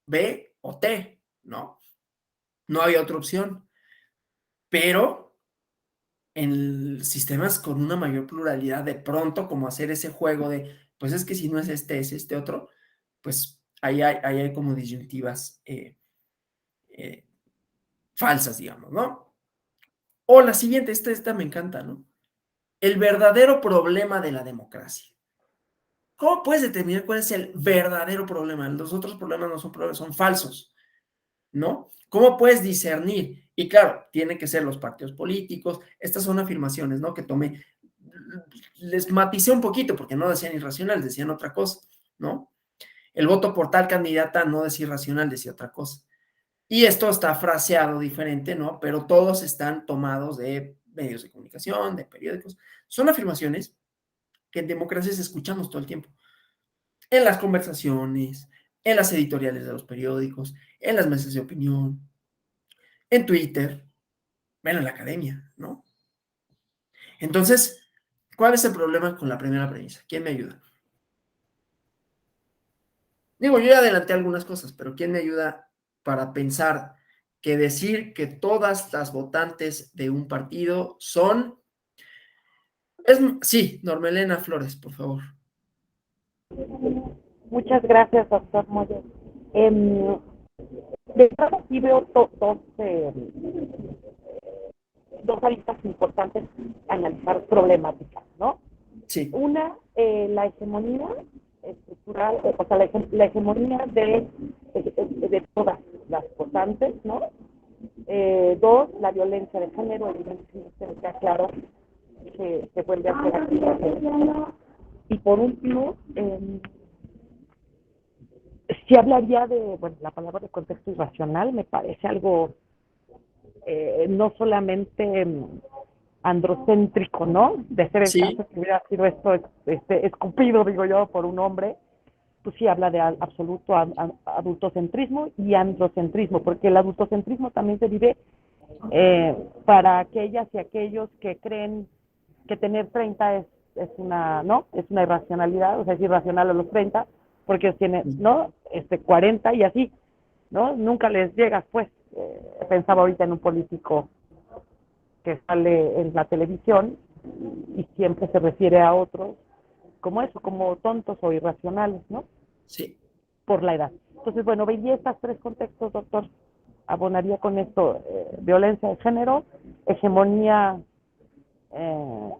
B o T, ¿no? No había otra opción. Pero en sistemas con una mayor pluralidad, de pronto, como hacer ese juego de, pues es que si no es este otro, pues ahí hay como disyuntivas eh, falsas, digamos, ¿no? O la siguiente, esta me encanta, ¿no? El verdadero problema de la democracia. ¿Cómo puedes determinar cuál es el verdadero problema? Los otros problemas no son problemas, son falsos, ¿no? ¿Cómo puedes discernir? Y claro, tienen que ser los partidos políticos. Estas son afirmaciones, ¿no? Que tomé, les maticé un poquito porque no decían irracional, decían otra cosa, ¿no? El voto por tal candidata no decía irracional, decía otra cosa. Y esto está fraseado diferente, ¿no? Pero todos están tomados de medios de comunicación, de periódicos. Son afirmaciones que en democracias escuchamos todo el tiempo. En las conversaciones, en las editoriales de los periódicos, en las mesas de opinión, en Twitter, bueno, en la academia, ¿no? Entonces, ¿cuál es el problema con la primera premisa? ¿Quién me ayuda? Digo, yo ya adelanté algunas cosas, pero ¿quién me ayuda para pensar que decir que todas las votantes de un partido son... Sí, Normelena Flores, por favor. Muchas gracias, doctor Moya. De entrada aquí veo dos aristas importantes a analizar problemáticas, ¿no? Sí. Una, la hegemonía estructural, o sea, la hegemonía de todas las votantes, ¿no? Dos, la violencia de género, evidentemente está claro que se vuelve a hacer aquí. Y por último, sí hablaría de, bueno, la palabra de contexto irracional me parece algo no solamente androcéntrico, ¿no? De ser el Sí, caso que hubiera sido esto escupido, digo yo, por un hombre, pues sí habla de absoluto adultocentrismo y androcentrismo, porque el adultocentrismo también se vive para aquellas y aquellos que creen que tener 30 es una, ¿no? Es una irracionalidad, o sea, es irracional a los 30, porque tienen, ¿no? 40 y así, ¿no? Nunca les llegas, pues. Pensaba ahorita en un político que sale en la televisión y siempre se refiere a otros como eso, como tontos o irracionales, ¿no? sí. Por la edad. Entonces, bueno, veía estos tres contextos, doctor. Abonaría con esto violencia de género, hegemonía eh,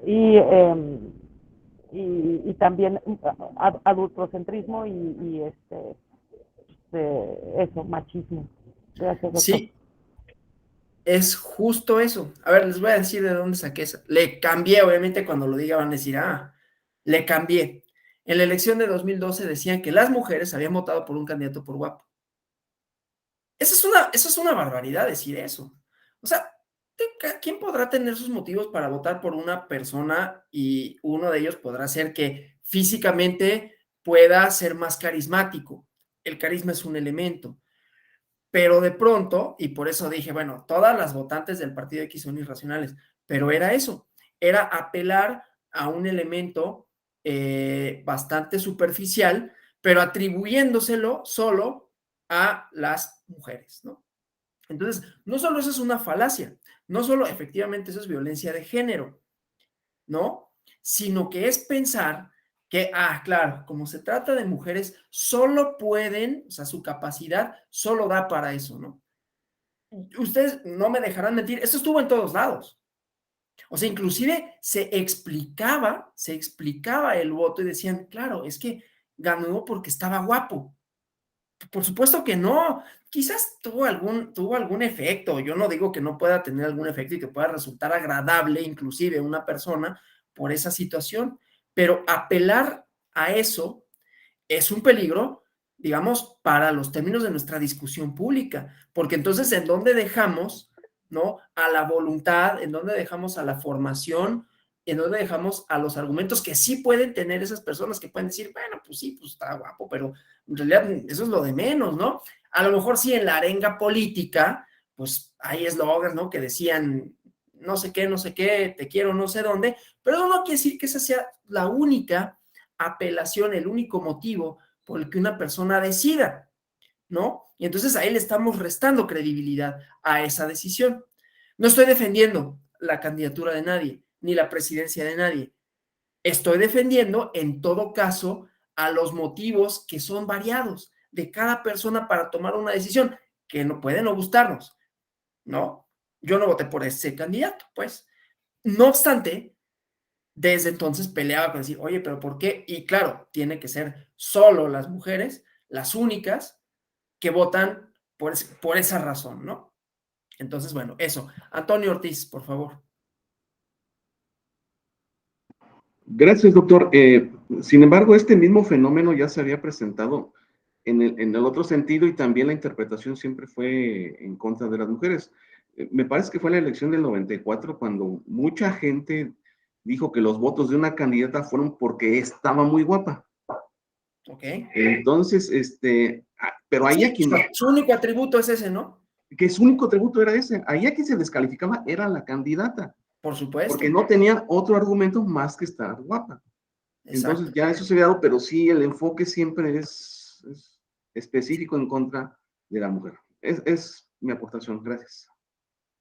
y, eh, y también adultocentrismo eso, machismo. Gracias, doctor. Sí, es justo eso. A ver, les voy a decir de dónde saqué eso. Le cambié, obviamente, cuando lo diga van a decir, le cambié. En la elección de 2012 decían que las mujeres habían votado por un candidato por guapo. Eso es una barbaridad decir eso. O sea, ¿quién podrá tener sus motivos para votar por una persona y uno de ellos podrá ser que físicamente pueda ser más carismático? El carisma es un elemento. Pero de pronto, y por eso dije, bueno, todas las votantes del partido X son irracionales, pero era eso, era apelar a un elemento bastante superficial, pero atribuyéndoselo solo a las mujeres, ¿no? Entonces, no solo eso es una falacia, no solo efectivamente eso es violencia de género, ¿no? Sino que es pensar que, claro, como se trata de mujeres, solo pueden, o sea, su capacidad solo da para eso, ¿no? Ustedes no me dejarán mentir, esto estuvo en todos lados. O sea, inclusive se explicaba el voto y decían, claro, es que ganó porque estaba guapo. Por supuesto que no. Quizás tuvo algún efecto. Yo no digo que no pueda tener algún efecto y que pueda resultar agradable, inclusive una persona, por esa situación. Pero apelar a eso es un peligro, digamos, para los términos de nuestra discusión pública, porque entonces, ¿en dónde dejamos, no, a la voluntad, en dónde dejamos a la formación, en dónde dejamos a los argumentos que sí pueden tener esas personas que pueden decir, bueno, pues sí, pues está guapo, pero en realidad eso es lo de menos, ¿no? A lo mejor sí en la arenga política, pues hay eslogans, ¿no? Que decían, no sé qué, te quiero no sé dónde, pero eso no quiere decir que esa sea la única apelación, el único motivo por el que una persona decida, ¿no? Y entonces ahí le estamos restando credibilidad a esa decisión. No estoy defendiendo la candidatura de nadie, ni la presidencia de nadie. Estoy defendiendo, en todo caso, a los motivos que son variados de cada persona para tomar una decisión, que no puede no gustarnos, ¿no? Yo no voté por ese candidato, pues. No obstante, desde entonces peleaba con decir, oye, pero ¿por qué? Y claro, tiene que ser solo las mujeres, las únicas, que votan por esa razón, ¿no? Entonces, bueno, eso. Antonio Ortiz, por favor. Gracias, doctor. Sin embargo, este mismo fenómeno ya se había presentado en el otro sentido y también la interpretación siempre fue en contra de las mujeres. Me parece que fue en la elección del 94 cuando mucha gente dijo que los votos de una candidata fueron porque estaba muy guapa. Ok. Entonces, pero ahí a Sí, quien, su único atributo es ese, ¿no? que su único tributo era ese, ahí a quien se descalificaba era la candidata, Por porque supuesto. no tenían otro argumento más que estar guapa. Entonces Exacto. ya eso se había dado, pero sí, el enfoque siempre es es específico en contra de la mujer. Es mi aportación. Gracias.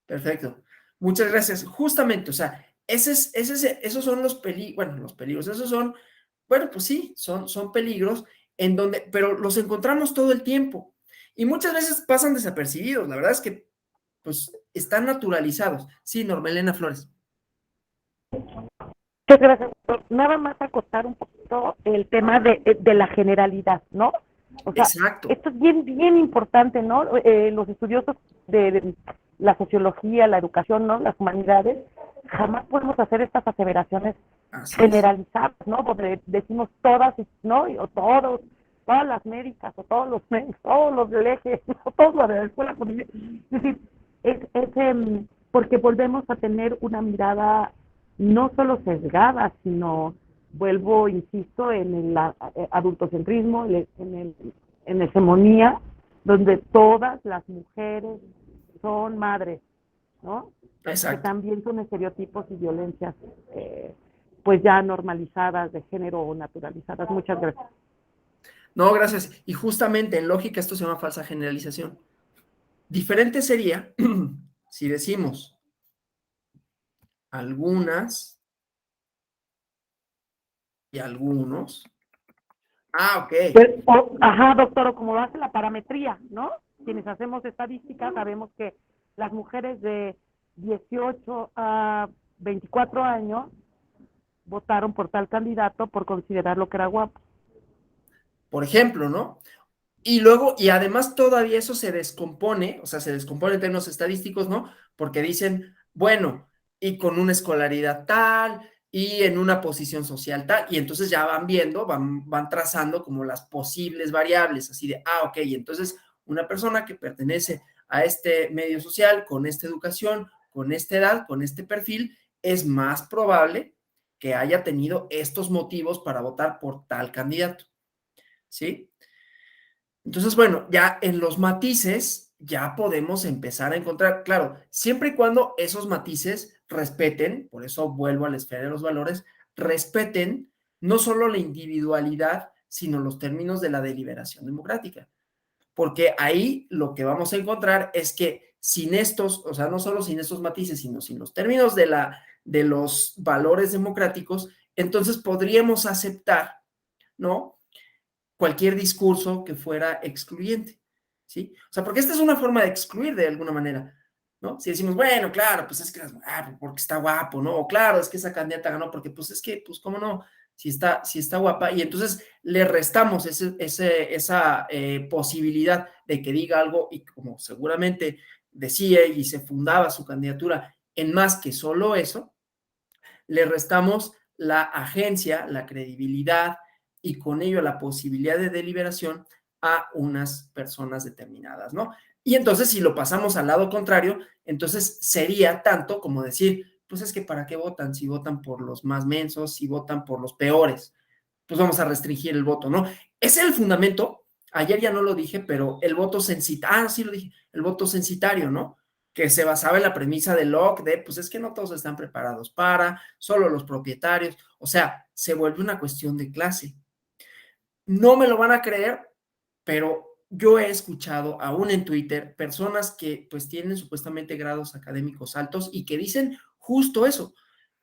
Perfecto. Muchas gracias. Justamente, o sea, esos son los peligros, esos son, bueno, pues sí, son peligros en donde, pero los encontramos todo el tiempo y muchas veces pasan desapercibidos. La verdad es que, pues, están naturalizados. Sí, Norma Elena Flores. Muchas gracias, doctor. Nada más acotar un poquito el tema de la generalidad, ¿no? O sea, Exacto. esto es bien, bien importante, ¿no? Los estudiosos de la sociología, la educación, ¿no? Las humanidades, jamás podemos hacer estas aseveraciones Así es. generalizadas, ¿no? Donde decimos todas, ¿no? O todos, todas las médicas, o todos los médicos, todos los del eje, o todos los de la escuela. Es decir, porque volvemos a tener una mirada no solo sesgada, sino, vuelvo, insisto, en el adultocentrismo, en la hegemonía, donde todas las mujeres son madres, ¿no? Que Exacto. también son estereotipos y violencias, pues ya normalizadas de género o naturalizadas. Muchas gracias. No, gracias. Y justamente en lógica esto se llama falsa generalización. Diferente sería si decimos algunas y algunos. Ah, ok. Pues, ajá, doctor, o como lo hace la parametría, ¿no? Quienes hacemos estadística sabemos que las mujeres de 18 a 24 años votaron por tal candidato por considerarlo que era guapo. Por ejemplo, ¿no? Y luego, y además todavía eso se descompone, o sea, se descompone en términos estadísticos, ¿no? Porque dicen, bueno, y con una escolaridad tal, y en una posición social tal, y entonces ya van viendo, van trazando como las posibles variables, así de, ok, entonces una persona que pertenece a este medio social, con esta educación, con esta edad, con este perfil, es más probable que haya tenido estos motivos para votar por tal candidato, ¿sí? Entonces, bueno, ya en los matices ya podemos empezar a encontrar, claro, siempre y cuando esos matices respeten, por eso vuelvo a la esfera de los valores, respeten no solo la individualidad, sino los términos de la deliberación democrática. Porque ahí lo que vamos a encontrar es que sin estos, o sea, no solo sin estos matices, sino sin los términos de los valores democráticos, entonces podríamos aceptar, ¿no? Cualquier discurso que fuera excluyente, ¿sí? O sea, porque esta es una forma de excluir de alguna manera, ¿no? Si decimos, bueno, claro, pues es que porque está guapo, ¿no? O claro, es que esa candidata ganó porque, pues es que, pues, ¿cómo no? Si está guapa, y entonces le restamos esa posibilidad de que diga algo, y como seguramente decía y se fundaba su candidatura en más que solo eso, le restamos la agencia, la credibilidad y con ello la posibilidad de deliberación a unas personas determinadas, ¿no? Y entonces si lo pasamos al lado contrario, entonces sería tanto como decir, pues es que ¿para qué votan? Si votan por los más mensos, si votan por los peores, pues vamos a restringir el voto, ¿no? Ese es el fundamento, ayer ya no lo dije, pero el voto censitario, sí lo dije, el voto censitario, ¿no? Que se basaba en la premisa de Locke de, pues es que no todos están preparados para, solo los propietarios, o sea, se vuelve una cuestión de clase. No me lo van a creer, pero yo he escuchado aún en Twitter personas que pues tienen supuestamente grados académicos altos y que dicen justo eso.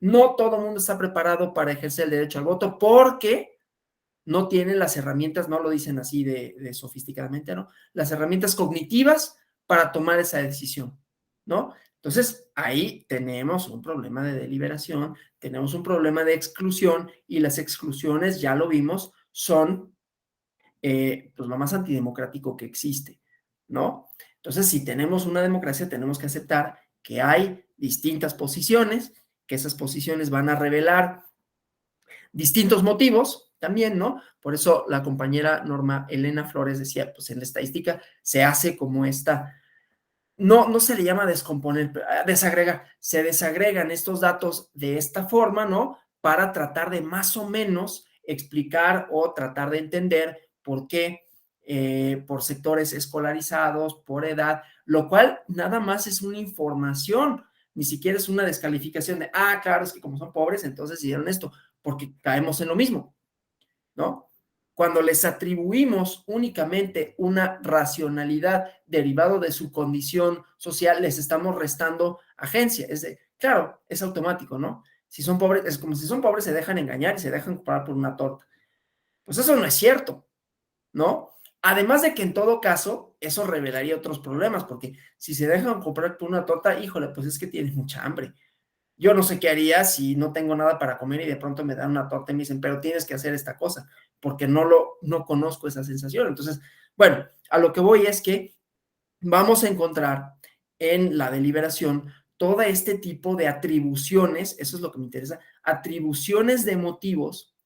No todo el mundo está preparado para ejercer el derecho al voto porque no tienen las herramientas, no lo dicen así de sofisticadamente, ¿no? Las herramientas cognitivas para tomar esa decisión, ¿no? Entonces, ahí tenemos un problema de deliberación, tenemos un problema de exclusión y las exclusiones, ya lo vimos, son pues lo más antidemocrático que existe, ¿no? Entonces, si tenemos una democracia, tenemos que aceptar que hay distintas posiciones, que esas posiciones van a revelar distintos motivos también, ¿no? Por eso la compañera Norma Elena Flores decía, pues en la estadística se hace como esta, no se le llama descomponer, desagregar, se desagregan estos datos de esta forma, ¿no? Para tratar de más o menos explicar o tratar de entender por qué, por sectores escolarizados, por edad, lo cual nada más es una información, ni siquiera es una descalificación de, claro, es que como son pobres, entonces hicieron esto, porque caemos en lo mismo, ¿no? Cuando les atribuimos únicamente una racionalidad derivado de su condición social, les estamos restando agencia. Claro, es automático, ¿no? Si son pobres, es como si son pobres, se dejan engañar y se dejan comprar por una torta. Pues eso no es cierto, ¿no? Además de que en todo caso, eso revelaría otros problemas, porque si se dejan comprar por una torta, híjole, pues es que tienen mucha hambre. Yo no sé qué haría si no tengo nada para comer y de pronto me dan una torta y me dicen, pero tienes que hacer esta cosa, porque no conozco esa sensación. Entonces, bueno, a lo que voy es que vamos a encontrar en la deliberación todo este tipo de atribuciones, eso es lo que me interesa, atribuciones de motivos,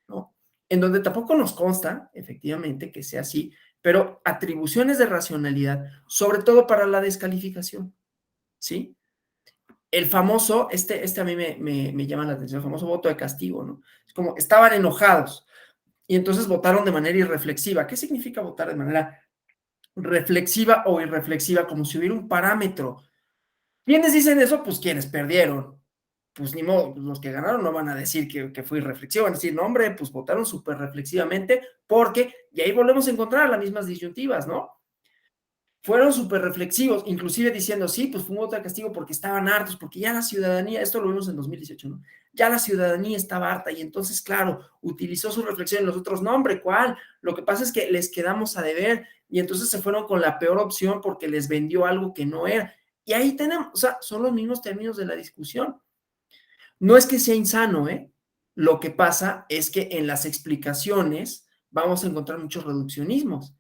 ¿no? En donde tampoco nos consta, efectivamente, que sea así, pero atribuciones de racionalidad, sobre todo para la descalificación, ¿sí? El famoso, a mí me llama la atención, el famoso voto de castigo, ¿no? Es como, estaban enojados y entonces votaron de manera irreflexiva. ¿Qué significa votar de manera reflexiva o irreflexiva? Como si hubiera un parámetro. ¿Quiénes dicen eso? Pues quienes perdieron. Pues ni modo, los que ganaron no van a decir que fue irreflexivo, van a decir, no, hombre, pues votaron súper reflexivamente porque, y ahí volvemos a encontrar las mismas disyuntivas, ¿no? Fueron súper reflexivos, inclusive diciendo, sí, pues fue un voto de castigo porque estaban hartos, porque ya la ciudadanía, esto lo vimos en 2018, ¿no? Ya la ciudadanía estaba harta y entonces, claro, utilizó su reflexión y los otros, no, hombre, ¿cuál? Lo que pasa es que les quedamos a deber y entonces se fueron con la peor opción porque les vendió algo que no era. Y ahí tenemos, o sea, son los mismos términos de la discusión. No es que sea insano, ¿eh? Lo que pasa es que en las explicaciones vamos a encontrar muchos reduccionismos.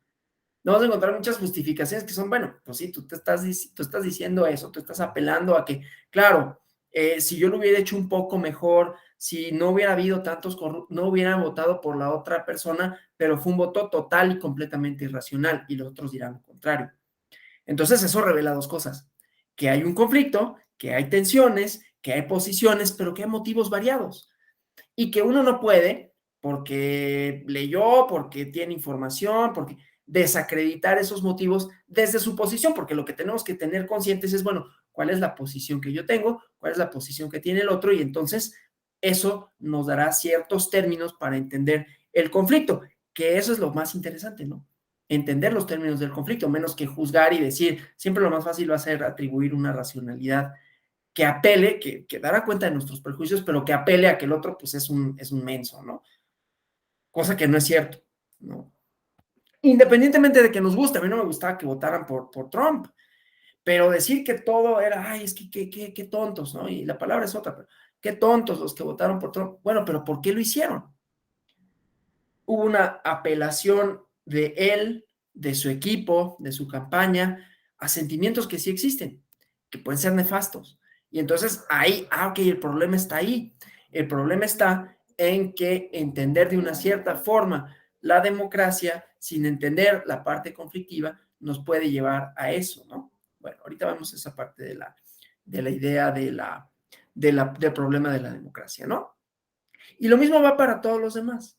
Vamos a encontrar muchas justificaciones que son, bueno, pues sí, tú estás diciendo eso, tú estás apelando a que, claro, si yo lo hubiera hecho un poco mejor, si no hubiera habido tantos corruptos, no hubieran votado por la otra persona, pero fue un voto total y completamente irracional, y los otros dirán lo contrario. Entonces eso revela dos cosas, que hay un conflicto, que hay tensiones, que hay posiciones, pero que hay motivos variados y que uno no puede, porque leyó, porque tiene información, porque desacreditar esos motivos desde su posición, porque lo que tenemos que tener conscientes es, bueno, cuál es la posición que yo tengo, cuál es la posición que tiene el otro, y entonces eso nos dará ciertos términos para entender el conflicto, que eso es lo más interesante, ¿no? Entender los términos del conflicto, menos que juzgar y decir, siempre lo más fácil va a ser atribuir una racionalidad que apele, que dará cuenta de nuestros prejuicios, pero que apele a que el otro pues es un menso, ¿no? Cosa que no es cierto, ¿no? Independientemente de que nos guste, a mí no me gustaba que votaran por Trump, pero decir que todo era, ay, es que qué tontos, ¿no? Y la palabra es otra, pero qué tontos los que votaron por Trump. Bueno, pero ¿por qué lo hicieron? Hubo una apelación de él, de su equipo, de su campaña, a sentimientos que sí existen, que pueden ser nefastos. Y entonces ahí, ok, el problema está ahí. El problema está en que entender de una cierta forma la democracia sin entender la parte conflictiva nos puede llevar a eso, ¿no? Bueno, ahorita vemos esa parte de la idea del problema de la democracia, ¿no? Y lo mismo va para todos los demás,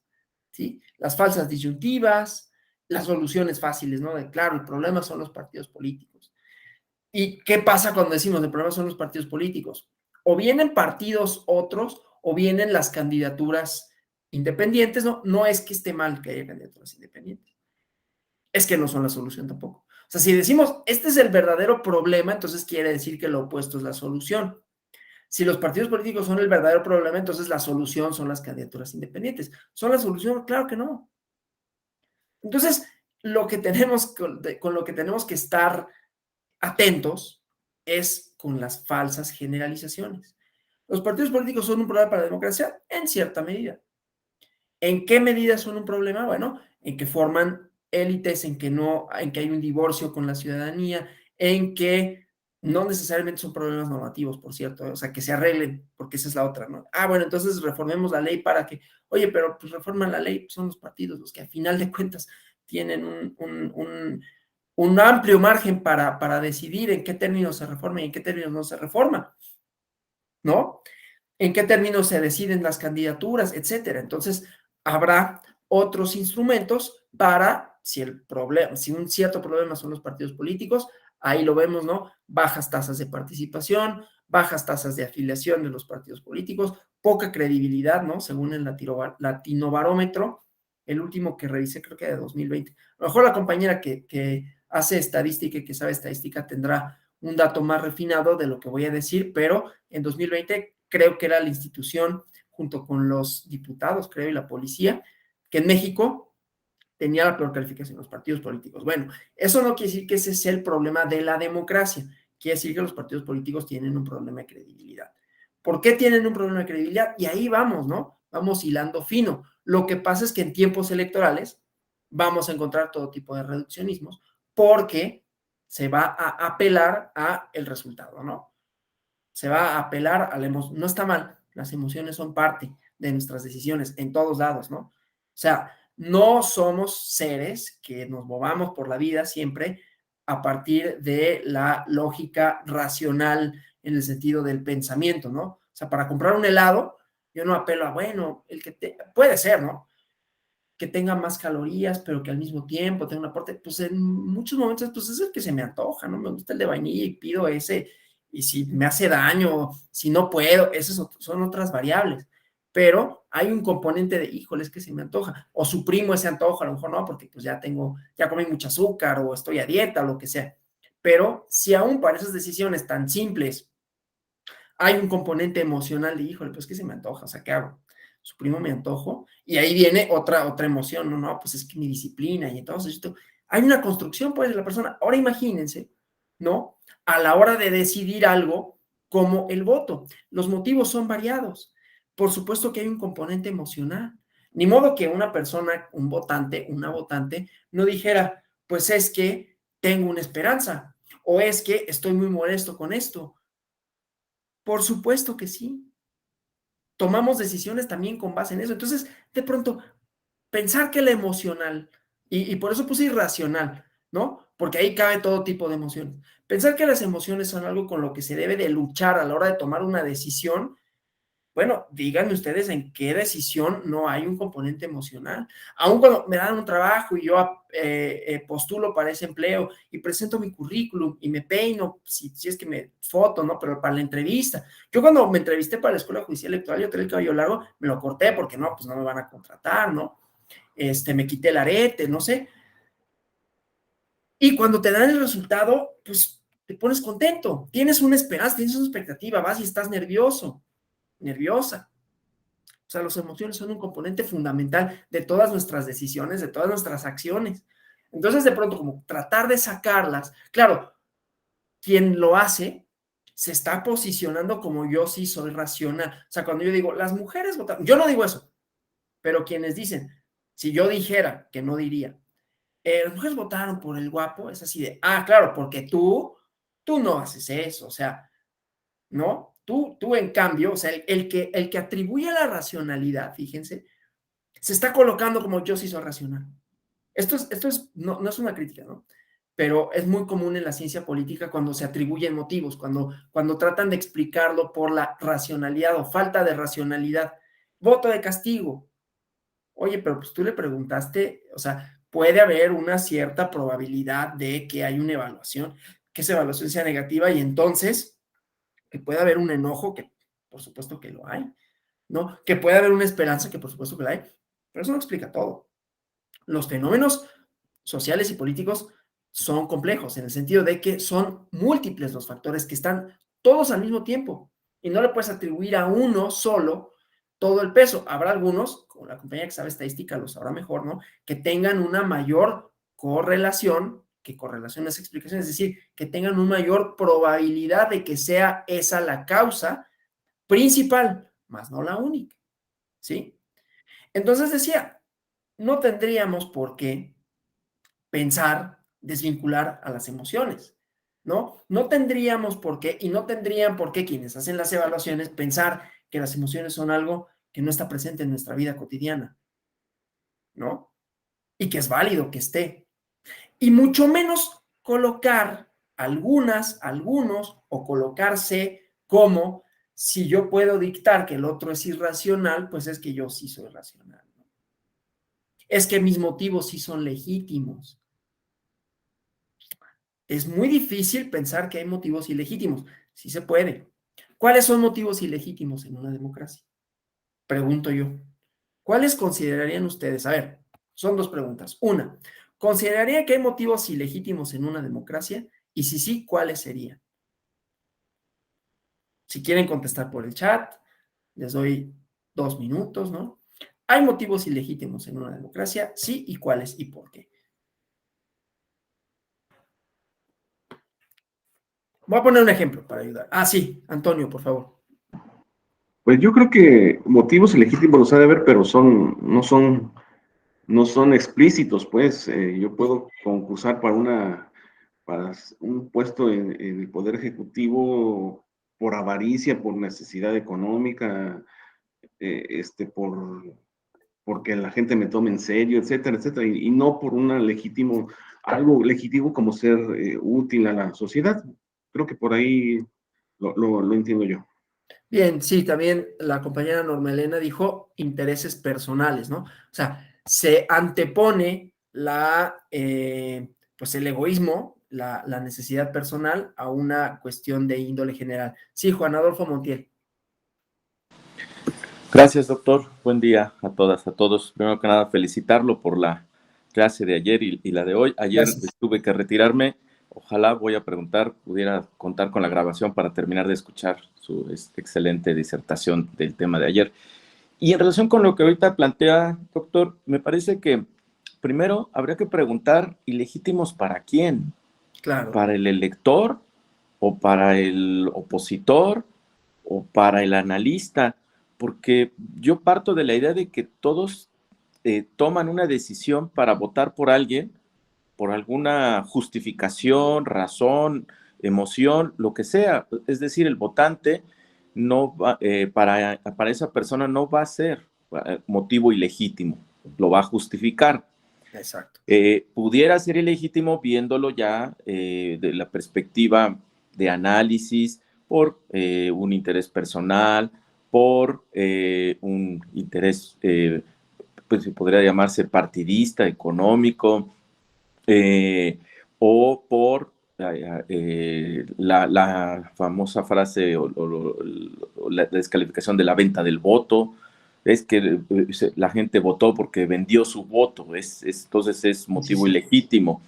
¿sí? Las falsas disyuntivas, las soluciones fáciles, ¿no? De claro, el problema son los partidos políticos. ¿Y qué pasa cuando decimos el problema son los partidos políticos? O vienen partidos otros, o vienen las candidaturas independientes, ¿no? No es que esté mal que haya candidaturas independientes, es que no son la solución tampoco. O sea, si decimos, este es el verdadero problema, entonces quiere decir que lo opuesto es la solución. Si los partidos políticos son el verdadero problema, entonces la solución son las candidaturas independientes. ¿Son la solución? Claro que no. Entonces, lo que tenemos con lo que tenemos que estar atentos es con las falsas generalizaciones. ¿Los partidos políticos son un problema para la democracia? En cierta medida. ¿En qué medida son un problema? Bueno, en que forman élites, en que hay un divorcio con la ciudadanía, en que no necesariamente son problemas normativos, por cierto, o sea, que se arreglen, porque esa es la otra, ¿no? Ah, bueno, entonces reformemos la ley para que, oye, pero pues reforman la ley, son los partidos los que a final de cuentas tienen un amplio margen para decidir en qué términos se reforma y en qué términos no se reforma, ¿no? En qué términos se deciden las candidaturas, etcétera. Entonces, habrá otros instrumentos para, si un cierto problema son los partidos políticos, ahí lo vemos, ¿no? Bajas tasas de participación, bajas tasas de afiliación de los partidos políticos, poca credibilidad, ¿no? Según el Latinobarómetro, el último que revisé creo que de 2020. A lo mejor la compañera que hace estadística y que sabe estadística tendrá un dato más refinado de lo que voy a decir, pero en 2020 creo que era la institución, junto con los diputados, creo, y la policía, que en México tenía la peor calificación, los partidos políticos. Bueno, eso no quiere decir que ese sea el problema de la democracia, quiere decir que los partidos políticos tienen un problema de credibilidad. ¿Por qué tienen un problema de credibilidad? Y ahí vamos, ¿no? Vamos hilando fino. Lo que pasa es que en tiempos electorales vamos a encontrar todo tipo de reduccionismos porque se va a apelar a el resultado, ¿no? Se va a apelar a la emoción. No está mal, las emociones son parte de nuestras decisiones en todos lados, ¿no? O sea, no somos seres que nos movamos por la vida siempre a partir de la lógica racional en el sentido del pensamiento, ¿no? O sea, para comprar un helado, yo no apelo a, bueno, el que puede ser, ¿no? Que tenga más calorías, pero que al mismo tiempo tenga un aporte, pues en muchos momentos, pues es el que se me antoja, ¿no? Me gusta el de vainilla y pido ese, y si me hace daño, si no puedo, esas son otras variables, pero hay un componente de, híjole, es que se me antoja, o suprimo ese antojo, a lo mejor no, porque pues ya comí mucho azúcar, o estoy a dieta, o lo que sea, pero si aún para esas decisiones tan simples hay un componente emocional de, híjole, pues que se me antoja, o sea, ¿qué hago? Suprimo mi antojo, y ahí viene otra emoción, no, pues es que mi disciplina, y entonces esto, hay una construcción, pues, de la persona. Ahora imagínense, ¿no? A la hora de decidir algo como el voto, los motivos son variados. Por supuesto que hay un componente emocional. Ni modo que una persona, un votante, una votante, no dijera, pues es que tengo una esperanza, o es que estoy muy molesto con esto. Por supuesto que sí. Tomamos decisiones también con base en eso. Entonces, de pronto, pensar que la emocional, y por eso puse irracional, ¿no? Porque ahí cabe todo tipo de emociones. Pensar que las emociones son algo con lo que se debe de luchar a la hora de tomar una decisión. Bueno, díganme ustedes en qué decisión no hay un componente emocional. Aún cuando me dan un trabajo y yo postulo para ese empleo y presento mi currículum y me peino, si es que me foto, ¿no? Pero para la entrevista. Yo cuando me entrevisté para la Escuela Judicial Electoral, yo tenía el cabello largo, me lo corté porque no, pues no me van a contratar, ¿no? Me quité el arete, no sé. Y cuando te dan el resultado, pues te pones contento, tienes una esperanza, tienes una expectativa, vas y estás nervioso, nerviosa. O sea, las emociones son un componente fundamental de todas nuestras decisiones, de todas nuestras acciones. Entonces, de pronto, como tratar de sacarlas, claro, quien lo hace se está posicionando como yo sí soy racional. O sea, cuando yo digo, las mujeres votaron, yo no digo eso, pero quienes dicen, si yo dijera, que no diría, las mujeres votaron por el guapo, es así de, claro, porque tú no haces eso, o sea, ¿no? Tú en cambio, o sea, el que atribuye la racionalidad, fíjense, se está colocando como yo sí soy racional. Esto es no es una crítica, ¿no? Pero es muy común en la ciencia política cuando se atribuyen motivos, cuando tratan de explicarlo por la racionalidad o falta de racionalidad. Voto de castigo. Oye, pero pues tú le preguntaste, o sea, puede haber una cierta probabilidad de que hay una evaluación, que esa evaluación sea negativa y entonces que pueda haber un enojo, que por supuesto que lo hay, ¿no? Que puede haber una esperanza, que por supuesto que la hay, pero eso no explica todo. Los fenómenos sociales y políticos son complejos, en el sentido de que son múltiples los factores que están todos al mismo tiempo y no le puedes atribuir a uno solo todo el peso. Habrá algunos, como la compañía que sabe estadística lo sabrá mejor, ¿no? Que tengan una mayor correlación, que correlación es explicación, es decir, que tengan una mayor probabilidad de que sea esa la causa principal, más no la única, ¿sí? Entonces decía, no tendríamos por qué pensar, desvincular a las emociones, ¿no? No tendríamos por qué, y no tendrían por qué quienes hacen las evaluaciones pensar que las emociones son algo que no está presente en nuestra vida cotidiana, ¿no? Y que es válido que esté. Y mucho menos colocar algunos, o colocarse como si yo puedo dictar que el otro es irracional, pues es que yo sí soy racional, ¿no? Es que mis motivos sí son legítimos. Es muy difícil pensar que hay motivos ilegítimos. Sí se puede. ¿Cuáles son motivos ilegítimos en una democracia? Pregunto yo. ¿Cuáles considerarían ustedes? A ver, Son dos preguntas. Una, ¿consideraría que hay motivos ilegítimos en una democracia? Y si sí, ¿cuáles serían? Si quieren contestar por el chat, les doy 2 minutos, ¿no? ¿Hay motivos ilegítimos en una democracia? Sí, ¿y cuáles y por qué? Voy a poner un ejemplo para ayudar. Ah, sí, Antonio, por favor. Pues yo creo que motivos ilegítimos los ha de haber, pero no son explícitos, pues. Yo puedo concursar para un puesto en el Poder Ejecutivo por avaricia, por necesidad económica, porque la gente me tome en serio, etcétera, etcétera, y no por algo legítimo como ser útil a la sociedad. Creo que por ahí lo entiendo yo. Bien, sí, también la compañera Norma Elena dijo intereses personales, ¿no? O sea, se antepone pues el egoísmo, la necesidad personal a una cuestión de índole general. Sí, Juan Adolfo Montiel. Gracias, doctor. Buen día a todas, a todos. Primero que nada, felicitarlo por la clase de ayer y la de hoy. Ayer Gracias. tuve que retirarme. Ojalá, voy a preguntar, pudiera contar con la grabación para terminar de escuchar su excelente disertación del tema de ayer. Y en relación con lo que ahorita plantea, doctor, me parece que primero habría que preguntar, ¿ilegítimos para quién? Claro. ¿Para el elector o para el opositor o para el analista? Porque yo parto de la idea de que todos toman una decisión para votar por alguien, por alguna justificación, razón, emoción, lo que sea. Es decir, el votante no va, para esa persona no va a ser motivo ilegítimo, lo va a justificar. Exacto. Pudiera ser ilegítimo viéndolo ya de la perspectiva de análisis por un interés personal, por un interés, pues podría llamarse partidista, económico, o por la famosa frase o la descalificación de la venta del voto. Es que la gente votó porque vendió su voto, entonces es motivo ilegítimo,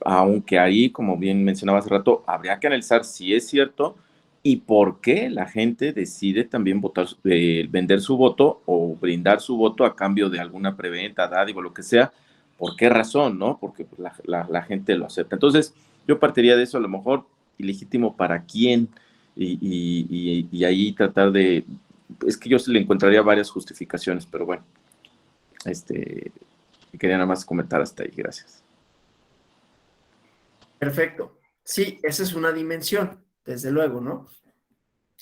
aunque ahí, como bien mencionaba hace rato, habría que analizar si es cierto y por qué la gente decide también vender su voto o brindar su voto a cambio de alguna preventa, dádiva, lo que sea. ¿Por qué razón, no? Porque pues, la gente lo acepta. Entonces, yo partiría de eso, a lo mejor ilegítimo para quién, y ahí tratar de, es que yo se le encontraría varias justificaciones, pero bueno, quería nada más comentar hasta ahí, gracias. Perfecto. Sí, esa es una dimensión, desde luego, ¿no?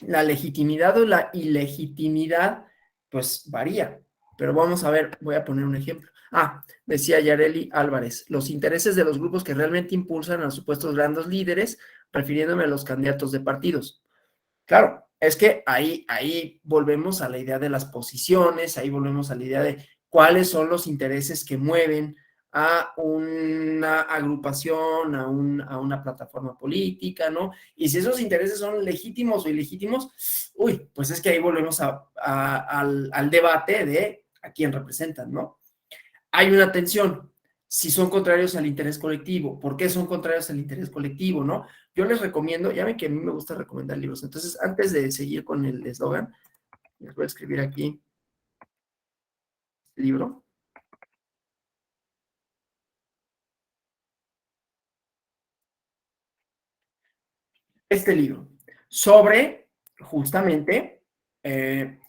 La legitimidad o la ilegitimidad, pues varía. Pero vamos a ver, voy a poner un ejemplo. Ah, decía Yareli Álvarez, los intereses de los grupos que realmente impulsan a los supuestos grandes líderes, refiriéndome a los candidatos de partidos. Claro, es que ahí volvemos a la idea de las posiciones, ahí volvemos a la idea de cuáles son los intereses que mueven a una agrupación, a una plataforma política, ¿no? Y si esos intereses son legítimos o ilegítimos, uy, pues es que ahí volvemos al debate de a quién representan, ¿no? Hay una tensión. Si son contrarios al interés colectivo, ¿por qué son contrarios al interés colectivo, no? Yo les recomiendo, ya ven que a mí me gusta recomendar libros, entonces antes de seguir con el eslogan, les voy a escribir aquí el libro. Este libro, sobre justamente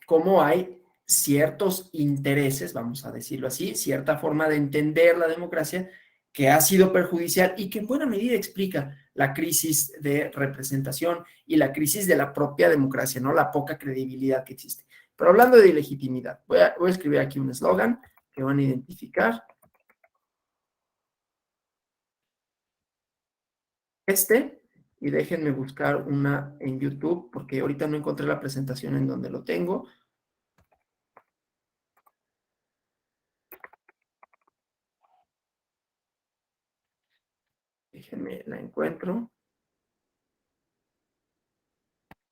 cómo hay ciertos intereses, vamos a decirlo así, cierta forma de entender la democracia que ha sido perjudicial y que en buena medida explica la crisis de representación y la crisis de la propia democracia, ¿no? La poca credibilidad que existe. Pero hablando de ilegitimidad, voy a escribir aquí un eslogan que van a identificar. Y déjenme buscar una en YouTube, porque ahorita no encontré la presentación en donde lo tengo. Déjenme, la encuentro.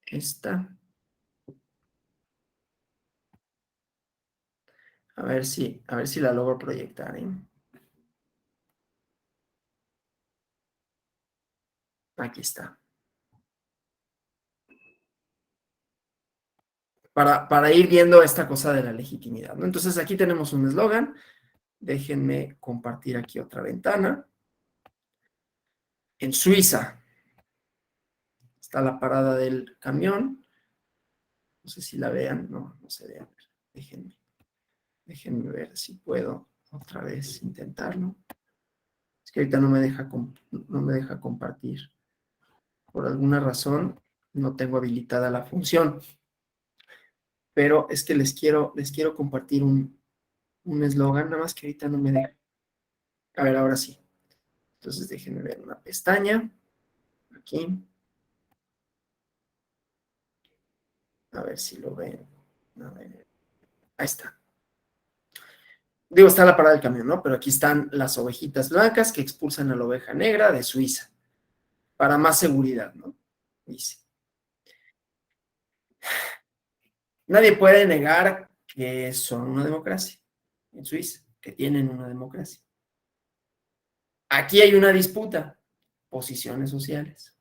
Esta. A ver si la logro proyectar, ¿eh? Aquí está. Para ir viendo esta cosa de la legitimidad, ¿no? Entonces aquí tenemos un eslogan. Déjenme compartir aquí otra ventana. En Suiza está la parada del camión. No sé si la vean. No se ve. Déjenme ver si puedo otra vez intentarlo. Es que ahorita no me deja compartir. Por alguna razón no tengo habilitada la función. Pero es que les quiero compartir un eslogan, nada más que ahorita no me deja. A ver, ahora sí. Entonces déjenme ver una pestaña. Aquí. A ver si lo ven. A ver. Ahí está. Digo, está la parada del camión, ¿no? Pero aquí están las ovejitas blancas que expulsan a la oveja negra de Suiza. Para más seguridad, ¿no? Dice. Nadie puede negar que son una democracia en Suiza, que tienen una democracia. Aquí hay una disputa, posiciones sociales,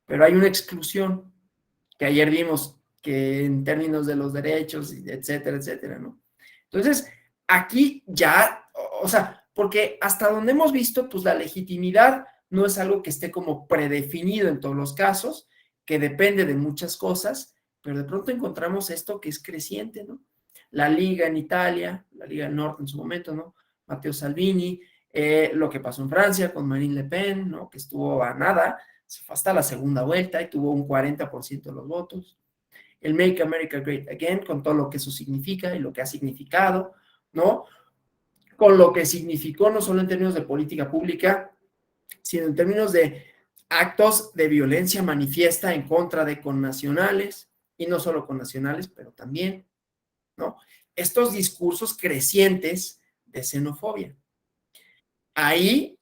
pero hay una exclusión que ayer vimos que en términos de los derechos, etcétera, etcétera, ¿no? Entonces, aquí ya, o sea, porque hasta donde hemos visto, pues la legitimidad no es algo que esté como predefinido en todos los casos, que depende de muchas cosas, pero de pronto encontramos esto que es creciente, ¿no? La Liga en Italia, la Liga del Norte en su momento, ¿no? Matteo Salvini, lo que pasó en Francia con Marine Le Pen, ¿no? Que estuvo a nada, se fue hasta la segunda vuelta y tuvo un 40% de los votos. El Make America Great Again, con todo lo que eso significa y lo que ha significado, ¿no? Con lo que significó no solo en términos de política pública, sino en términos de actos de violencia manifiesta en contra de connacionales, y no solo connacionales, pero también, ¿no? Estos discursos crecientes de xenofobia. Ahí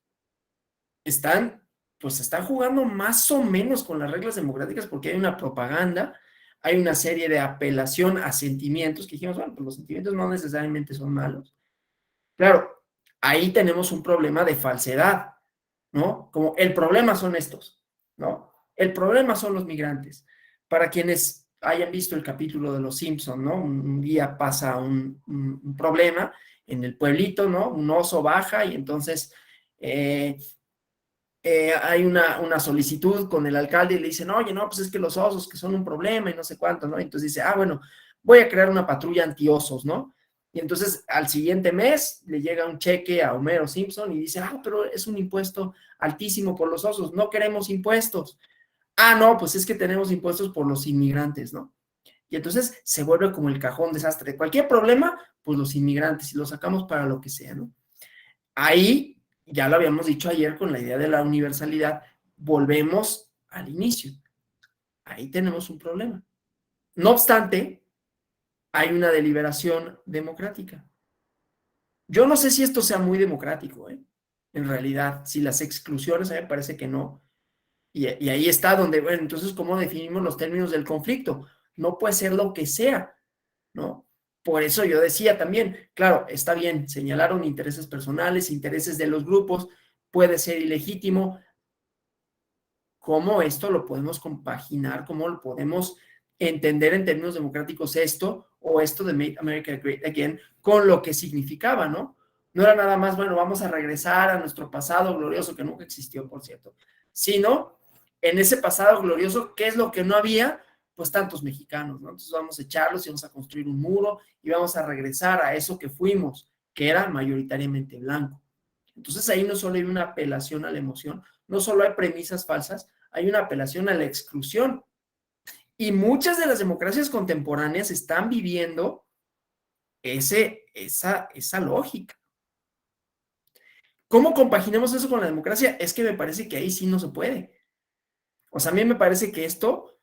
están jugando más o menos con las reglas democráticas porque hay una propaganda, hay una serie de apelación a sentimientos que dijimos, bueno, pues los sentimientos no necesariamente son malos. Claro, ahí tenemos un problema de falsedad, ¿no? Como el problema son estos, ¿no? El problema son los migrantes. Para quienes hayan visto el capítulo de Los Simpson, ¿no? Un día pasa un problema en el pueblito, ¿no? Un oso baja y entonces hay una solicitud con el alcalde y le dicen, oye, no, pues es que los osos que son un problema y no sé cuánto, ¿no? Y entonces dice, bueno, voy a crear una patrulla antiosos, ¿no? Y entonces al siguiente mes le llega un cheque a Homero Simpson y dice, pero es un impuesto altísimo por los osos, no queremos impuestos. No, pues es que tenemos impuestos por los inmigrantes, ¿no? Y entonces se vuelve como el cajón desastre. De cualquier problema, pues los inmigrantes, y los sacamos para lo que sea, ¿no? Ahí, ya lo habíamos dicho ayer con la idea de la universalidad, volvemos al inicio. Ahí tenemos un problema. No obstante, hay una deliberación democrática. Yo no sé si esto sea muy democrático, en realidad, si las exclusiones, a mí me parece que no. Y ahí está donde, bueno, entonces, ¿cómo definimos los términos del conflicto? No puede ser lo que sea, ¿no? Por eso yo decía también, claro, está bien, señalaron intereses personales, intereses de los grupos, puede ser ilegítimo. ¿Cómo esto lo podemos compaginar? ¿Cómo lo podemos entender en términos democráticos esto o esto de Make America Great Again con lo que significaba, ¿no? No era nada más, bueno, vamos a regresar a nuestro pasado glorioso, que nunca existió, por cierto, sino en ese pasado glorioso, ¿qué es lo que no había? Pues tantos mexicanos, ¿no? Entonces vamos a echarlos y vamos a construir un muro y vamos a regresar a eso que fuimos, que era mayoritariamente blanco. Entonces ahí no solo hay una apelación a la emoción, no solo hay premisas falsas, hay una apelación a la exclusión. Y muchas de las democracias contemporáneas están viviendo esa lógica. ¿Cómo compaginamos eso con la democracia? Es que me parece que ahí sí no se puede. O sea, a mí me parece que esto,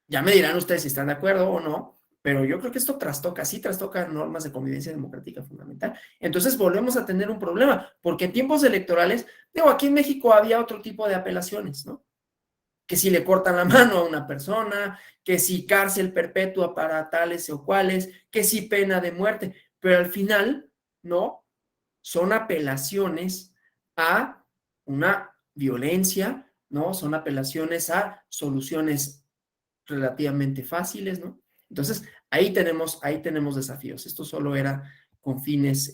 ya me dirán ustedes si están de acuerdo o no, pero yo creo que esto trastoca normas de convivencia democrática fundamental. Entonces volvemos a tener un problema, porque en tiempos electorales, aquí en México había otro tipo de apelaciones, ¿no? Que si le cortan la mano a una persona, que si cárcel perpetua para tales o cuales, que si pena de muerte. pero al final, ¿no? Son apelaciones a una violencia, ¿no? Son apelaciones a soluciones relativamente fáciles, ¿no? Entonces, ahí tenemos desafíos. Esto solo era con fines,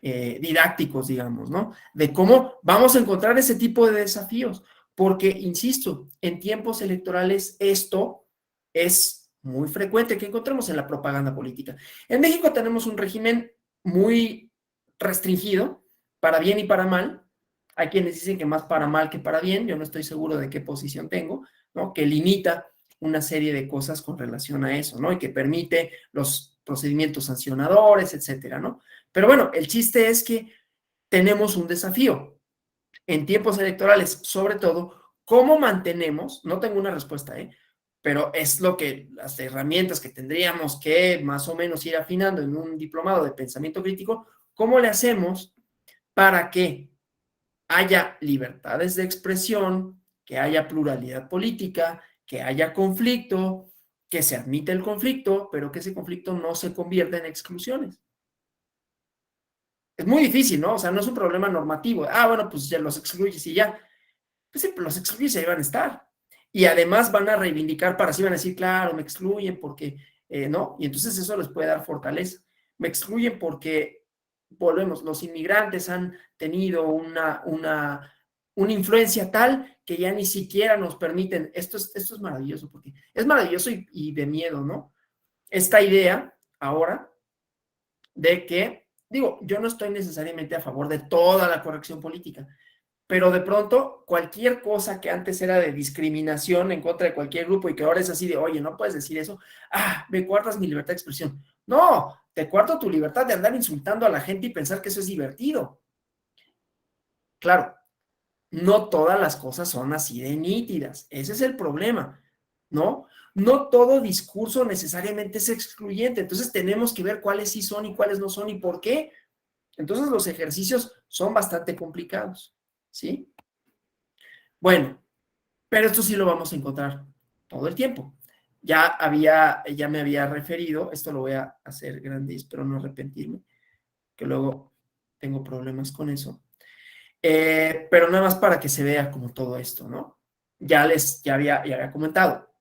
didácticos, digamos, ¿no? De cómo vamos a encontrar ese tipo de desafíos, porque, insisto, en tiempos electorales esto es muy frecuente que encontremos en la propaganda política. En México tenemos un régimen muy restringido, para bien y para mal. Hay quienes dicen que más para mal que para bien, yo no estoy seguro de qué posición tengo, ¿no? Que limita una serie de cosas con relación a eso, ¿no? Y que permite los procedimientos sancionadores, etcétera, ¿no? Pero bueno, el chiste es que tenemos un desafío en tiempos electorales, sobre todo, ¿cómo mantenemos? No tengo una respuesta, pero es lo que las herramientas que tendríamos que más o menos ir afinando en un diplomado de pensamiento crítico, ¿cómo le hacemos para que haya libertades de expresión, que haya pluralidad política, que haya conflicto, que se admite el conflicto, pero que ese conflicto no se convierta en exclusiones? Es muy difícil, ¿no? O sea, no es un problema normativo. Bueno, pues ya los excluyes y ya. Pues sí, los excluyes y ahí van a estar. Y además van a reivindicar para sí, van a decir, claro, me excluyen porque, ¿no? Y entonces eso les puede dar fortaleza. Me excluyen porque, volvemos, los inmigrantes han tenido una influencia tal que ya ni siquiera nos permiten. Esto es maravilloso, porque es maravilloso y de miedo, ¿no? Esta idea ahora de que, digo, yo no estoy necesariamente a favor de toda la corrección política, pero de pronto cualquier cosa que antes era de discriminación en contra de cualquier grupo y que ahora es así de, oye, no puedes decir eso, me coartas mi libertad de expresión. No, te coarto tu libertad de andar insultando a la gente y pensar que eso es divertido. Claro, no todas las cosas son así de nítidas, ese es el problema, ¿no? No todo discurso necesariamente es excluyente, entonces tenemos que ver cuáles sí son y cuáles no son y por qué. Entonces los ejercicios son bastante complicados, ¿sí? Bueno, pero esto sí lo vamos a encontrar todo el tiempo. Ya me había referido, esto lo voy a hacer grande y espero no arrepentirme, que luego tengo problemas con eso. Pero nada más para que se vea como todo esto, ¿no? Ya había comentado.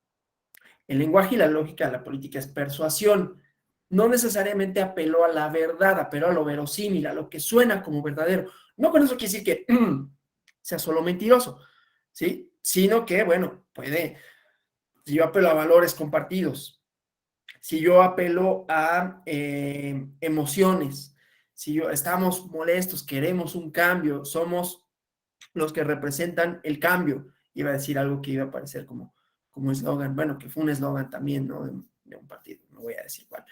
El lenguaje y la lógica de la política es persuasión. No necesariamente apeló a la verdad, apeló a lo verosímil, a lo que suena como verdadero. No con eso quiere decir que sea solo mentiroso, ¿sí? Sino que, bueno, si yo apelo a valores compartidos, si yo apelo a emociones, si estamos molestos, queremos un cambio, somos los que representan el cambio. Iba a decir algo que iba a parecer como eslogan, bueno, que fue un eslogan también, ¿no? De un partido, no voy a decir cuál.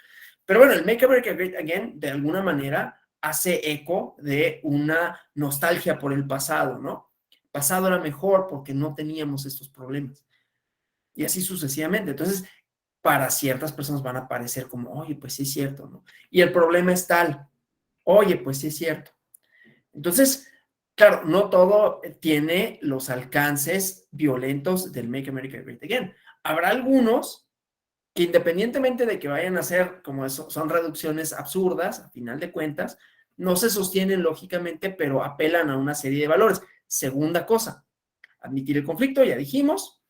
Pero bueno, el Make America Great Again, de alguna manera, hace eco de una nostalgia por el pasado, ¿no? El pasado era mejor porque no teníamos estos problemas. Y así sucesivamente. Entonces, para ciertas personas van a parecer como, oye, pues sí es cierto, ¿no? Y el problema es tal, oye, pues sí es cierto. Entonces, claro, no todo tiene los alcances violentos del Make America Great Again. Habrá algunos que independientemente de que vayan a ser como eso, son reducciones absurdas, a final de cuentas, no se sostienen lógicamente, pero apelan a una serie de valores. Segunda cosa, admitir el conflicto, ya dijimos,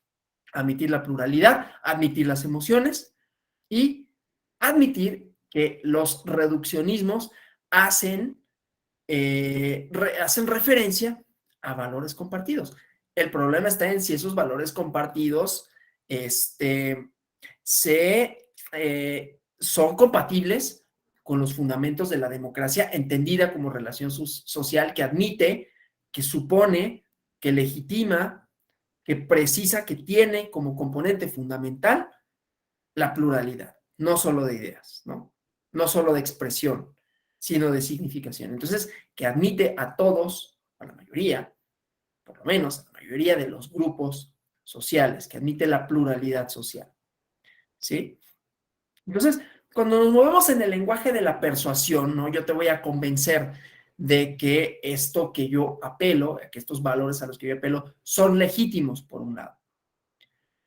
admitir la pluralidad, admitir las emociones y admitir que los reduccionismos hacen referencia a valores compartidos. El problema está en si esos valores compartidos son compatibles con los fundamentos de la democracia, entendida como relación social que admite, que supone, que legitima, que precisa, que tiene como componente fundamental la pluralidad, no solo de ideas, ¿no? No solo de expresión, sino de significación. Entonces, que admite a todos, a la mayoría, por lo menos a la mayoría de los grupos sociales, que admite la pluralidad social, ¿sí? Entonces, cuando nos movemos en el lenguaje de la persuasión, ¿no? Yo te voy a convencer de que esto que yo apelo, que estos valores a los que yo apelo, son legítimos, por un lado.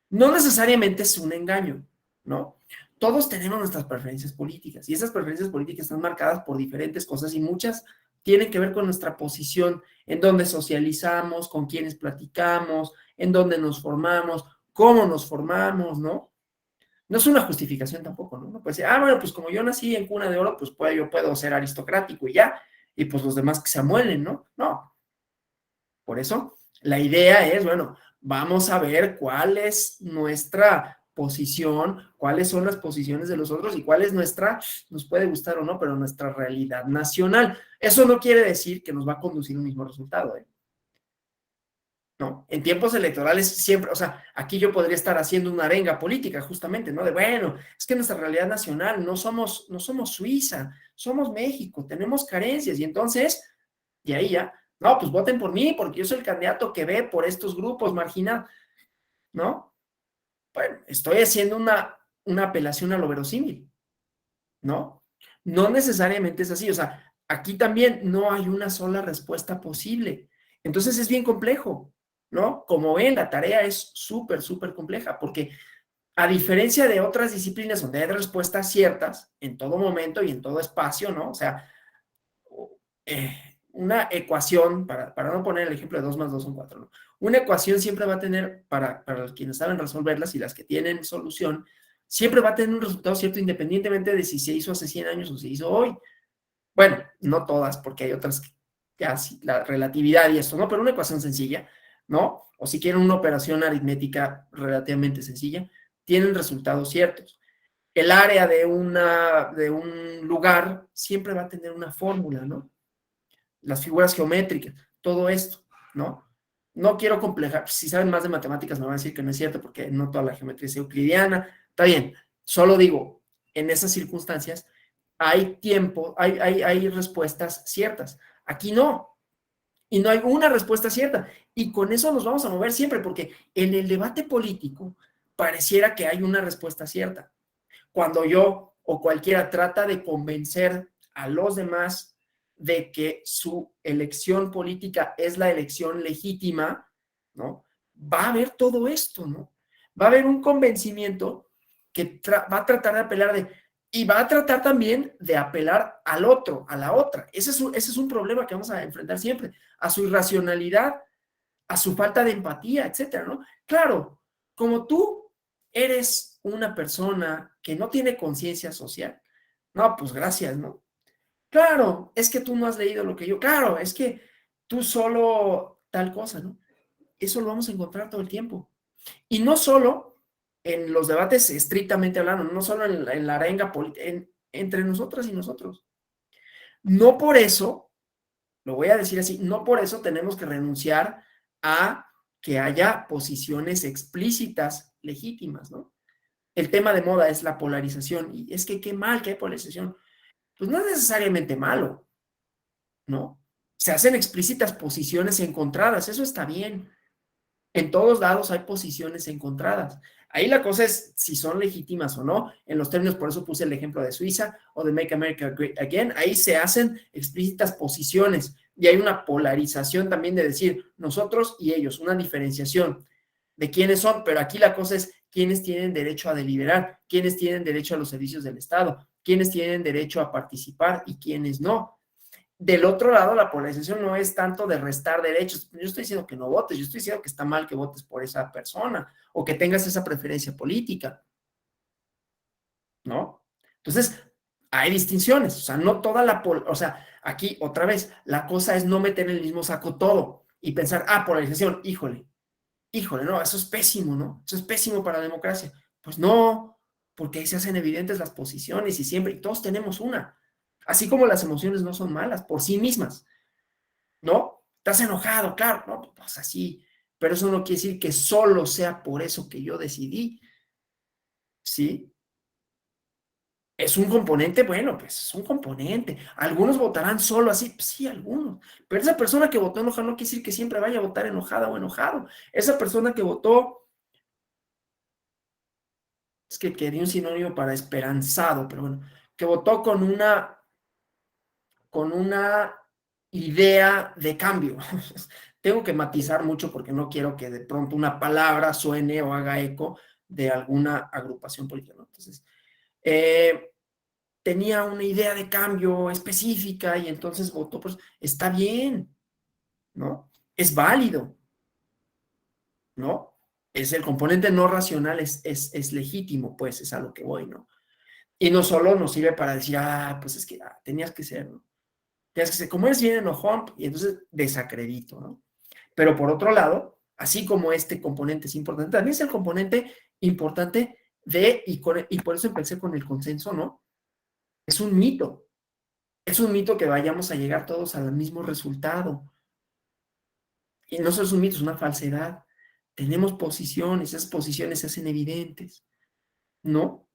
No necesariamente es un engaño, ¿no? todos tenemos nuestras preferencias políticas y esas preferencias políticas están marcadas por diferentes cosas y muchas tienen que ver con nuestra posición, en dónde socializamos, con quiénes platicamos, en dónde nos formamos, cómo nos formamos, ¿no? No es una justificación tampoco, ¿no? No puede ser, bueno, pues como yo nací en cuna de oro, pues yo puedo ser aristocrático y ya, y pues los demás que se amuelen, ¿no? No. Por eso, la idea es, bueno, vamos a ver cuál es nuestra posición, cuáles son las posiciones de los otros y cuál es nuestra, nos puede gustar o no, pero nuestra realidad nacional. Eso no quiere decir que nos va a conducir a un mismo resultado, ¿eh? No, en tiempos electorales siempre, o sea, aquí yo podría estar haciendo una arenga política justamente, ¿no? De, bueno, es que nuestra realidad nacional no somos Suiza, somos México, tenemos carencias y entonces, de ahí ya, no, pues voten por mí porque yo soy el candidato que ve por estos grupos marginados, ¿no? Bueno, estoy haciendo una apelación a lo verosímil, ¿no? No necesariamente es así, o sea, aquí también no hay una sola respuesta posible. Entonces es bien complejo, ¿no? Como ven, la tarea es súper, súper compleja, porque a diferencia de otras disciplinas donde hay respuestas ciertas en todo momento y en todo espacio, ¿no? O sea, una ecuación, para no poner el ejemplo de 2 más 2 son 4, ¿no? Una ecuación siempre va a tener, para quienes saben resolverlas y las que tienen solución, siempre va a tener un resultado cierto independientemente de si se hizo hace 100 años o se hizo hoy. Bueno, no todas, porque hay otras que ya sí, la relatividad y esto, ¿no? Pero una ecuación sencilla, ¿no? O si quieren una operación aritmética relativamente sencilla, tienen resultados ciertos. El área de un lugar siempre va a tener una fórmula, ¿no? Las figuras geométricas, todo esto, ¿no? No quiero complejar, si saben más de matemáticas me van a decir que no es cierto porque no toda la geometría es euclidiana, está bien, solo digo, en esas circunstancias hay tiempo, hay respuestas ciertas, aquí no, y no hay una respuesta cierta, y con eso nos vamos a mover siempre, porque en el debate político pareciera que hay una respuesta cierta, cuando yo o cualquiera trata de convencer a los demás de que su elección política es la elección legítima, ¿no? Va a haber todo esto, ¿no? Va a haber un convencimiento que va a tratar de apelar y va a tratar también de apelar al otro, a la otra. Ese es un problema que vamos a enfrentar siempre, a su irracionalidad, a su falta de empatía, etcétera, ¿no? Claro, como tú eres una persona que no tiene conciencia social, no, pues gracias, ¿no? Claro, es que tú no has leído lo que yo, claro, es que tú solo tal cosa, ¿no? Eso lo vamos a encontrar todo el tiempo. Y no solo en los debates estrictamente hablando, no solo en la arenga política, entre nosotras y nosotros. No por eso, lo voy a decir así, no por eso tenemos que renunciar a que haya posiciones explícitas legítimas, ¿no? El tema de moda es la polarización y es que qué mal que hay polarización. Pues no es necesariamente malo, ¿no? Se hacen explícitas posiciones encontradas, eso está bien. En todos lados hay posiciones encontradas. Ahí la cosa es si son legítimas o no. En los términos, por eso puse el ejemplo de Suiza o de Make America Great Again. Ahí se hacen explícitas posiciones y hay una polarización también de decir nosotros y ellos, una diferenciación de quiénes son, pero aquí la cosa es quiénes tienen derecho a deliberar, quiénes tienen derecho a los servicios del Estado, quiénes tienen derecho a participar y quiénes no. Del otro lado, la polarización no es tanto de restar derechos. Yo estoy diciendo que no votes, yo estoy diciendo que está mal que votes por esa persona o que tengas esa preferencia política, ¿no? Entonces, hay distinciones, o sea, no toda o sea, aquí otra vez, la cosa es no meter en el mismo saco todo y pensar, polarización, híjole, no, eso es pésimo, ¿no? Eso es pésimo para la democracia. Pues no, porque ahí se hacen evidentes las posiciones y todos tenemos una. Así como las emociones no son malas por sí mismas, ¿no? Estás enojado, claro, no, pues así, pero eso no quiere decir que solo sea por eso que yo decidí, ¿sí? ¿Es un componente? Bueno, pues es un componente. Algunos votarán solo así, pues sí, algunos. Pero esa persona que votó enojada no quiere decir que siempre vaya a votar enojada o enojado. Esa persona que votó, es que quería un sinónimo para esperanzado, pero bueno, que votó con una idea de cambio. Tengo que matizar mucho porque no quiero que de pronto una palabra suene o haga eco de alguna agrupación política, ¿no? Entonces, tenía una idea de cambio específica y entonces votó, pues está bien, ¿no? Es válido, ¿no? Es el componente no racional, es legítimo, pues es a lo que voy, ¿no? Y no solo nos sirve para decir, pues es que tenías que ser, ¿no? Tenías que ser, como eres bien enojón, y entonces desacredito, ¿no? Pero por otro lado, así como este componente es importante, también es el componente importante y por eso empecé con el consenso, ¿no? Es un mito que vayamos a llegar todos al mismo resultado. Y no solo es un mito, es una falsedad. Tenemos posiciones, esas posiciones se hacen evidentes, ¿no?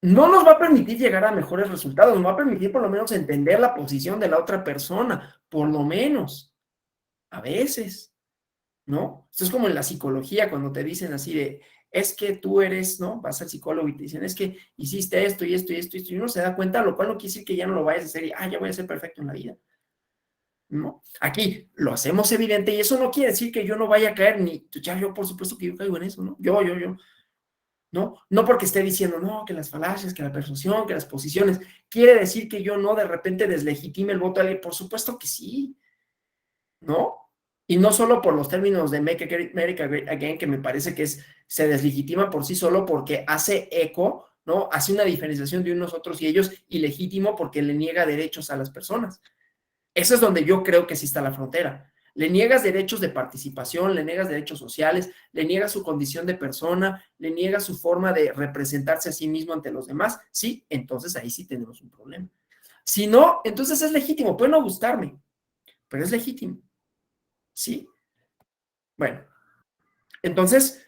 No nos va a permitir llegar a mejores resultados, nos va a permitir por lo menos entender la posición de la otra persona, por lo menos, a veces, ¿no? Esto es como en la psicología, cuando te dicen así de, es que tú eres, ¿no? Vas al psicólogo y te dicen, es que hiciste esto y esto y esto y esto, y uno se da cuenta, lo cual no quiere decir que ya no lo vayas a hacer y, ya voy a ser perfecto en la vida. ¿No? Aquí lo hacemos evidente y eso no quiere decir que yo no vaya a caer, ni, ya yo por supuesto que yo caigo en eso, ¿no? Yo, ¿no? No porque esté diciendo, no, que las falacias, que la persuasión, que las posiciones, quiere decir que yo no de repente deslegitime el voto de alguien, por supuesto que sí, ¿no? Y no solo por los términos de Make America Great Again, que me parece que se deslegitima por sí solo porque hace eco, ¿no? Hace una diferenciación de unos otros y ellos ilegítimo porque le niega derechos a las personas. Eso es donde yo creo que sí está la frontera. Le niegas derechos de participación, le niegas derechos sociales, le niegas su condición de persona, le niegas su forma de representarse a sí mismo ante los demás, sí, entonces ahí sí tenemos un problema. Si no, entonces es legítimo, puede no gustarme, pero es legítimo, ¿sí? Bueno, entonces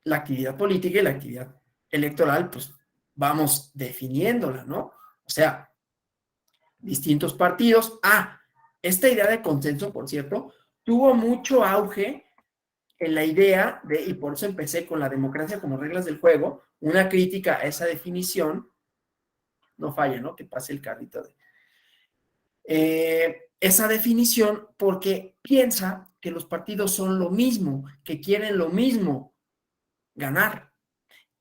la actividad política y la actividad electoral, pues vamos definiéndola, ¿no? O sea, distintos partidos. Esta idea de consenso, por cierto, tuvo mucho auge en la idea de, y por eso empecé con la democracia como reglas del juego, una crítica a esa definición, no falla, ¿no? Que pase el carrito esa definición porque piensa que los partidos son lo mismo, que quieren lo mismo, ganar,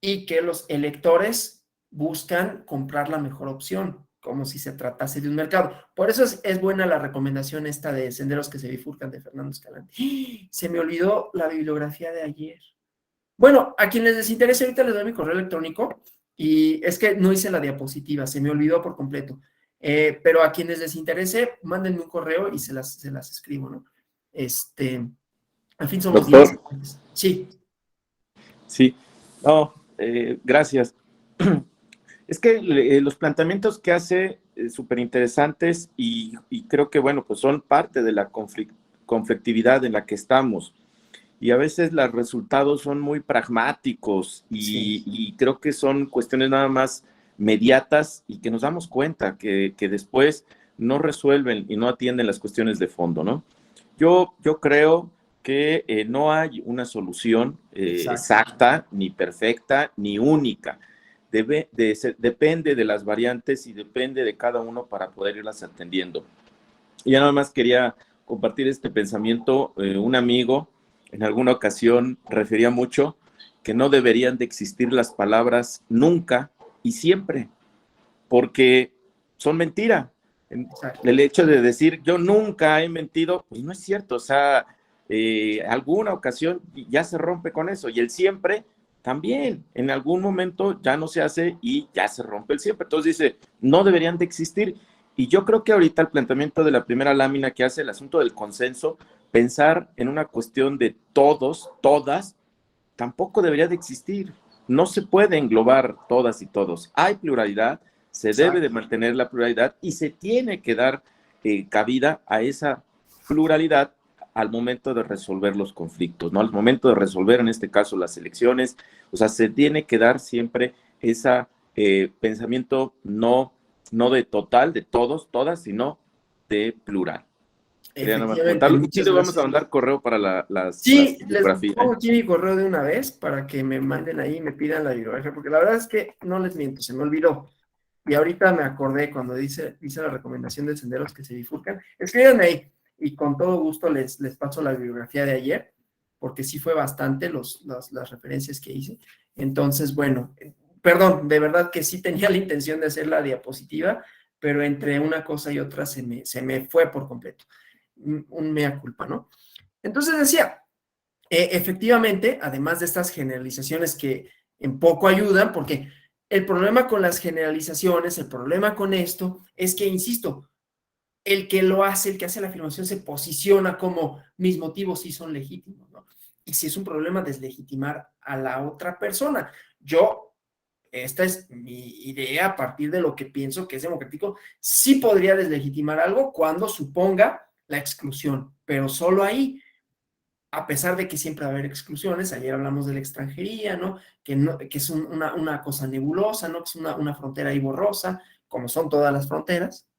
y que los electores buscan comprar la mejor opción, como si se tratase de un mercado. Por eso es buena la recomendación esta de Senderos que se bifurcan de Fernando Escalante. Se me olvidó la bibliografía de ayer. Bueno, a quienes les interese, ahorita les doy mi correo electrónico y es que no hice la diapositiva, se me olvidó por completo. Pero a quienes les interese, mándenme un correo y se las escribo, ¿no? Al fin somos 10. Sí. Sí. No, gracias. Es que los planteamientos que hace súper interesantes y creo que, bueno, pues son parte de la conflictividad en la que estamos. Y a veces los resultados son muy pragmáticos y creo que son cuestiones nada más mediatas y que nos damos cuenta que después no resuelven y no atienden las cuestiones de fondo, ¿no? Yo creo que no hay una solución exacta, ni perfecta, ni única. Depende de las variantes y depende de cada uno para poder irlas atendiendo. Y ya nada más quería compartir este pensamiento. Un amigo en alguna ocasión refería mucho que no deberían de existir las palabras nunca y siempre, porque son mentira. El hecho de decir yo nunca he mentido, pues no es cierto. O sea, alguna ocasión ya se rompe con eso, y el siempre también en algún momento ya no se hace y ya se rompe el siempre. Entonces dice, no deberían de existir. Y yo creo que ahorita el planteamiento de la primera lámina que hace el asunto del consenso, pensar en una cuestión de todos, todas, tampoco debería de existir. No se puede englobar todas y todos. Hay pluralidad, se debe de mantener la pluralidad y se tiene que dar cabida a esa pluralidad al momento de resolver los conflictos, ¿no? Al momento de resolver, en este caso, las elecciones. O sea, se tiene que dar siempre ese pensamiento no de total, de todos, todas, sino de plural. Sí, le vamos a mandar correo para las les pongo aquí mi correo de una vez para que me manden ahí y me pidan la bibliografía, porque la verdad es que no les miento, se me olvidó. Y ahorita me acordé cuando dice la recomendación de senderos que se bifurcan. Escríbanme ahí y con todo gusto les paso la bibliografía de ayer, porque sí fue bastante las referencias que hice. Entonces, bueno, Perdón, de verdad que sí tenía la intención de hacer la diapositiva, pero entre una cosa y otra se me fue por completo. Un mea culpa, ¿no? Entonces decía, efectivamente, además de estas generalizaciones que en poco ayudan, porque el problema con las generalizaciones, el problema con esto, es que, insisto, el que lo hace, el que hace la afirmación, se posiciona como mis motivos sí son legítimos, ¿no? Y si es un problema deslegitimar a la otra persona. Esta es mi idea a partir de lo que pienso que es democrático, sí podría deslegitimar algo cuando suponga la exclusión, pero solo ahí, a pesar de que siempre va a haber exclusiones. Ayer hablamos de la extranjería, ¿no? Que es una cosa nebulosa, ¿no? Que es una frontera ahí borrosa, como son todas las fronteras,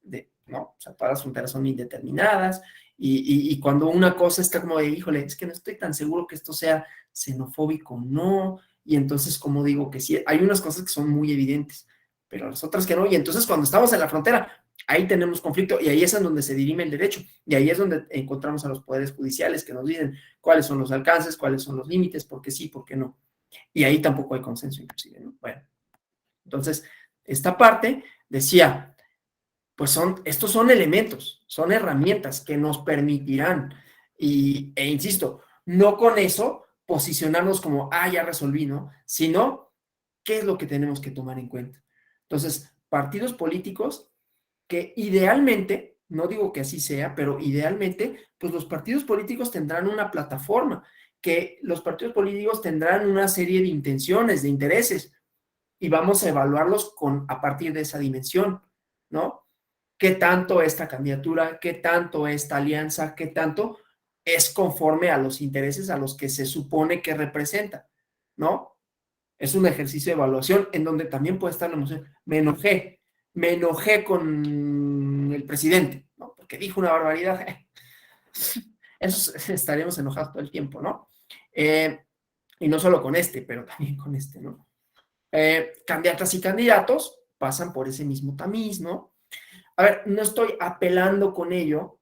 ¿no? O sea, todas las fronteras son indeterminadas, y cuando una cosa está como de, híjole, es que no estoy tan seguro que esto sea xenofóbico, no, y entonces, como digo, que sí, hay unas cosas que son muy evidentes, pero las otras que no, y entonces cuando estamos en la frontera, ahí tenemos conflicto, y ahí es en donde se dirime el derecho, y ahí es donde encontramos a los poderes judiciales que nos dicen cuáles son los alcances, cuáles son los límites, por qué sí, por qué no. Y ahí tampoco hay consenso inclusive, ¿no? Bueno, entonces, esta parte decía, pues estos son elementos, son herramientas que nos permitirán, insisto, no con eso posicionarnos como, ya resolví, ¿no? Sino, ¿qué es lo que tenemos que tomar en cuenta? Entonces, partidos políticos que idealmente, no digo que así sea, pero idealmente, pues los partidos políticos tendrán una plataforma, que los partidos políticos tendrán una serie de intenciones, de intereses, y vamos a evaluarlos a partir de esa dimensión, ¿no? ¿Qué tanto esta candidatura, qué tanto esta alianza, qué tanto es conforme a los intereses a los que se supone que representa, ¿no? Es un ejercicio de evaluación en donde también puede estar la emoción. Me enojé con el presidente, ¿no? Porque dijo una barbaridad. Eso estaríamos enojados todo el tiempo, ¿no? Y no solo con este, pero también con este, ¿no? Candidatas y candidatos pasan por ese mismo tamiz, ¿no? A ver, no estoy apelando con ello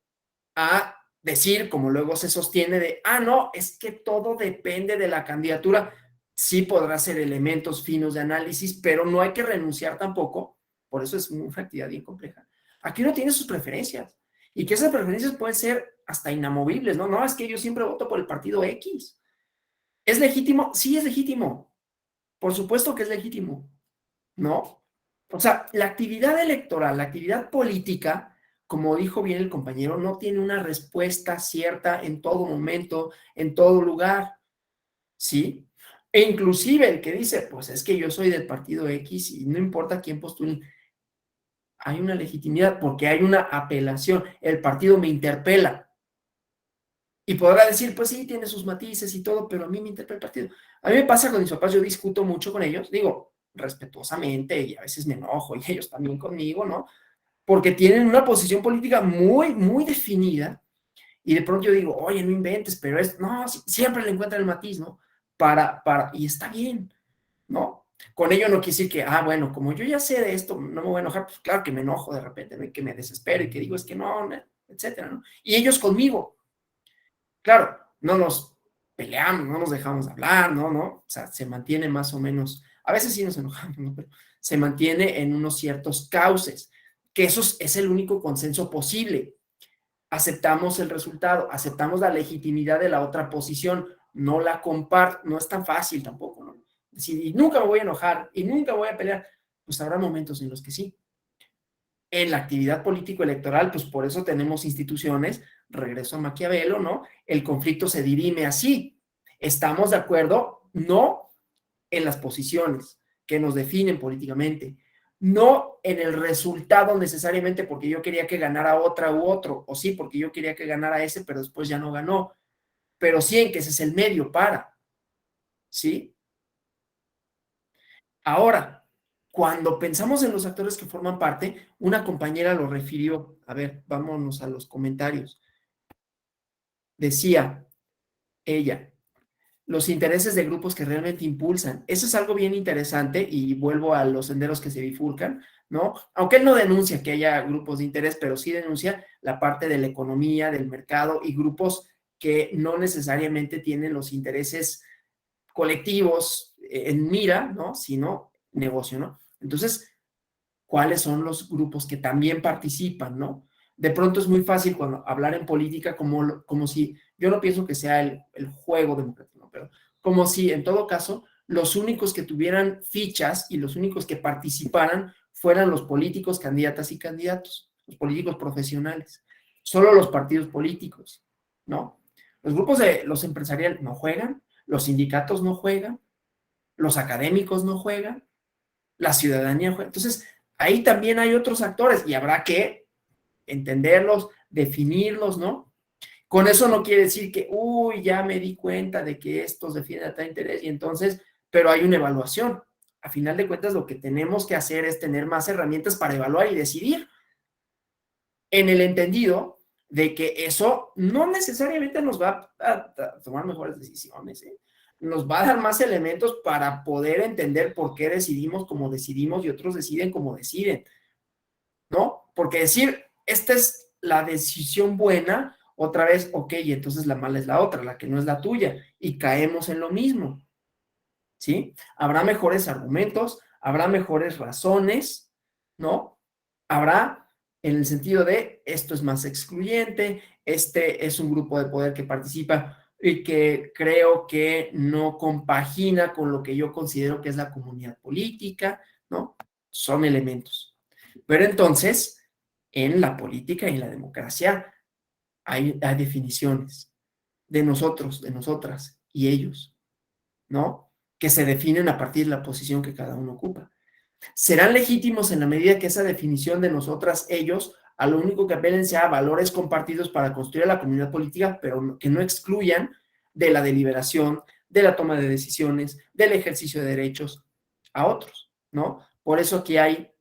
a decir, como luego se sostiene, no, es que todo depende de la candidatura. Sí podrá ser elementos finos de análisis, pero no hay que renunciar tampoco, por eso es una actividad bien compleja. Aquí uno tiene sus preferencias, y que esas preferencias pueden ser hasta inamovibles, ¿no? No, es que yo siempre voto por el partido X. ¿Es legítimo? Sí, es legítimo. Por supuesto que es legítimo, ¿no? O sea, la actividad electoral, la actividad política, como dijo bien el compañero, no tiene una respuesta cierta en todo momento, en todo lugar, ¿sí? E inclusive el que dice, pues es que yo soy del partido X y no importa quién postule, hay una legitimidad porque hay una apelación, el partido me interpela. Y podrá decir, pues sí, tiene sus matices y todo, pero a mí me interpela el partido. A mí me pasa con mis papás, yo discuto mucho con ellos, digo, respetuosamente, y a veces me enojo, y ellos también conmigo, ¿no? Porque tienen una posición política muy, muy definida, y de pronto yo digo, oye, no inventes, pero no, siempre le encuentran el matiz, ¿no? Y está bien, ¿no? Con ello no quiere decir que, bueno, como yo ya sé de esto, no me voy a enojar, pues claro que me enojo de repente, ¿no? Y que me desespero, y que digo, es que no, etcétera, ¿no? Y ellos conmigo, claro, no nos peleamos, no nos dejamos hablar, ¿no? O sea, se mantiene más o menos, a veces sí nos enojamos, ¿no? Pero se mantiene en unos ciertos cauces, que eso es el único consenso posible. Aceptamos el resultado, aceptamos la legitimidad de la otra posición, no la comparto, no es tan fácil tampoco, ¿no? Decir, y nunca me voy a enojar, y nunca voy a pelear, pues habrá momentos en los que sí. En la actividad político-electoral, pues por eso tenemos instituciones, regreso a Maquiavelo, ¿no? El conflicto se dirime así. Estamos de acuerdo, no en las posiciones que nos definen políticamente, no en el resultado necesariamente porque yo quería que ganara otra u otro, o sí, porque yo quería que ganara ese, pero después ya no ganó, pero sí en que ese es el medio para, ¿sí? Ahora, cuando pensamos en los actores que forman parte, una compañera lo refirió. A ver, vámonos a los comentarios. Decía ella, los intereses de grupos que realmente impulsan. Eso es algo bien interesante y vuelvo a los senderos que se bifurcan, ¿no? Aunque él no denuncia que haya grupos de interés, pero sí denuncia la parte de la economía, del mercado y grupos que no necesariamente tienen los intereses colectivos en mira, ¿no? Sino negocio, ¿no? Entonces, ¿cuáles son los grupos que también participan, ¿no? De pronto es muy fácil cuando hablar en política como si, yo no pienso que sea el juego democrático, ¿no? Pero como si en todo caso los únicos que tuvieran fichas y los únicos que participaran fueran los políticos, candidatas y candidatos, los políticos profesionales, solo los partidos políticos, ¿no? Los grupos de los empresariales no juegan, los sindicatos no juegan, los académicos no juegan, la ciudadanía juega. Entonces, ahí también hay otros actores y habrá que entenderlos, definirlos, ¿no? Con eso no quiere decir que, uy, ya me di cuenta de que estos defienden a tal interés y entonces, pero hay una evaluación. A final de cuentas, lo que tenemos que hacer es tener más herramientas para evaluar y decidir, en el entendido de que eso no necesariamente nos va a tomar mejores decisiones, ¿eh? Nos va a dar más elementos para poder entender por qué decidimos como decidimos y otros deciden como deciden, ¿no? Porque decir, esta es la decisión buena, otra vez, ok, y entonces la mala es la otra, la que no es la tuya, y caemos en lo mismo, ¿sí? Habrá mejores argumentos, habrá mejores razones, ¿no? Habrá en el sentido de esto es más excluyente, este es un grupo de poder que participa y que creo que no compagina con lo que yo considero que es la comunidad política, ¿no? Son elementos. Pero entonces, en la política y en la democracia hay definiciones de nosotros, de nosotras y ellos, ¿no? Que se definen a partir de la posición que cada uno ocupa. Serán legítimos en la medida que esa definición de nosotras, ellos, a lo único que apelen sea a valores compartidos para construir la comunidad política, pero que no excluyan de la deliberación, de la toma de decisiones, del ejercicio de derechos a otros, ¿no? Por eso aquí hay,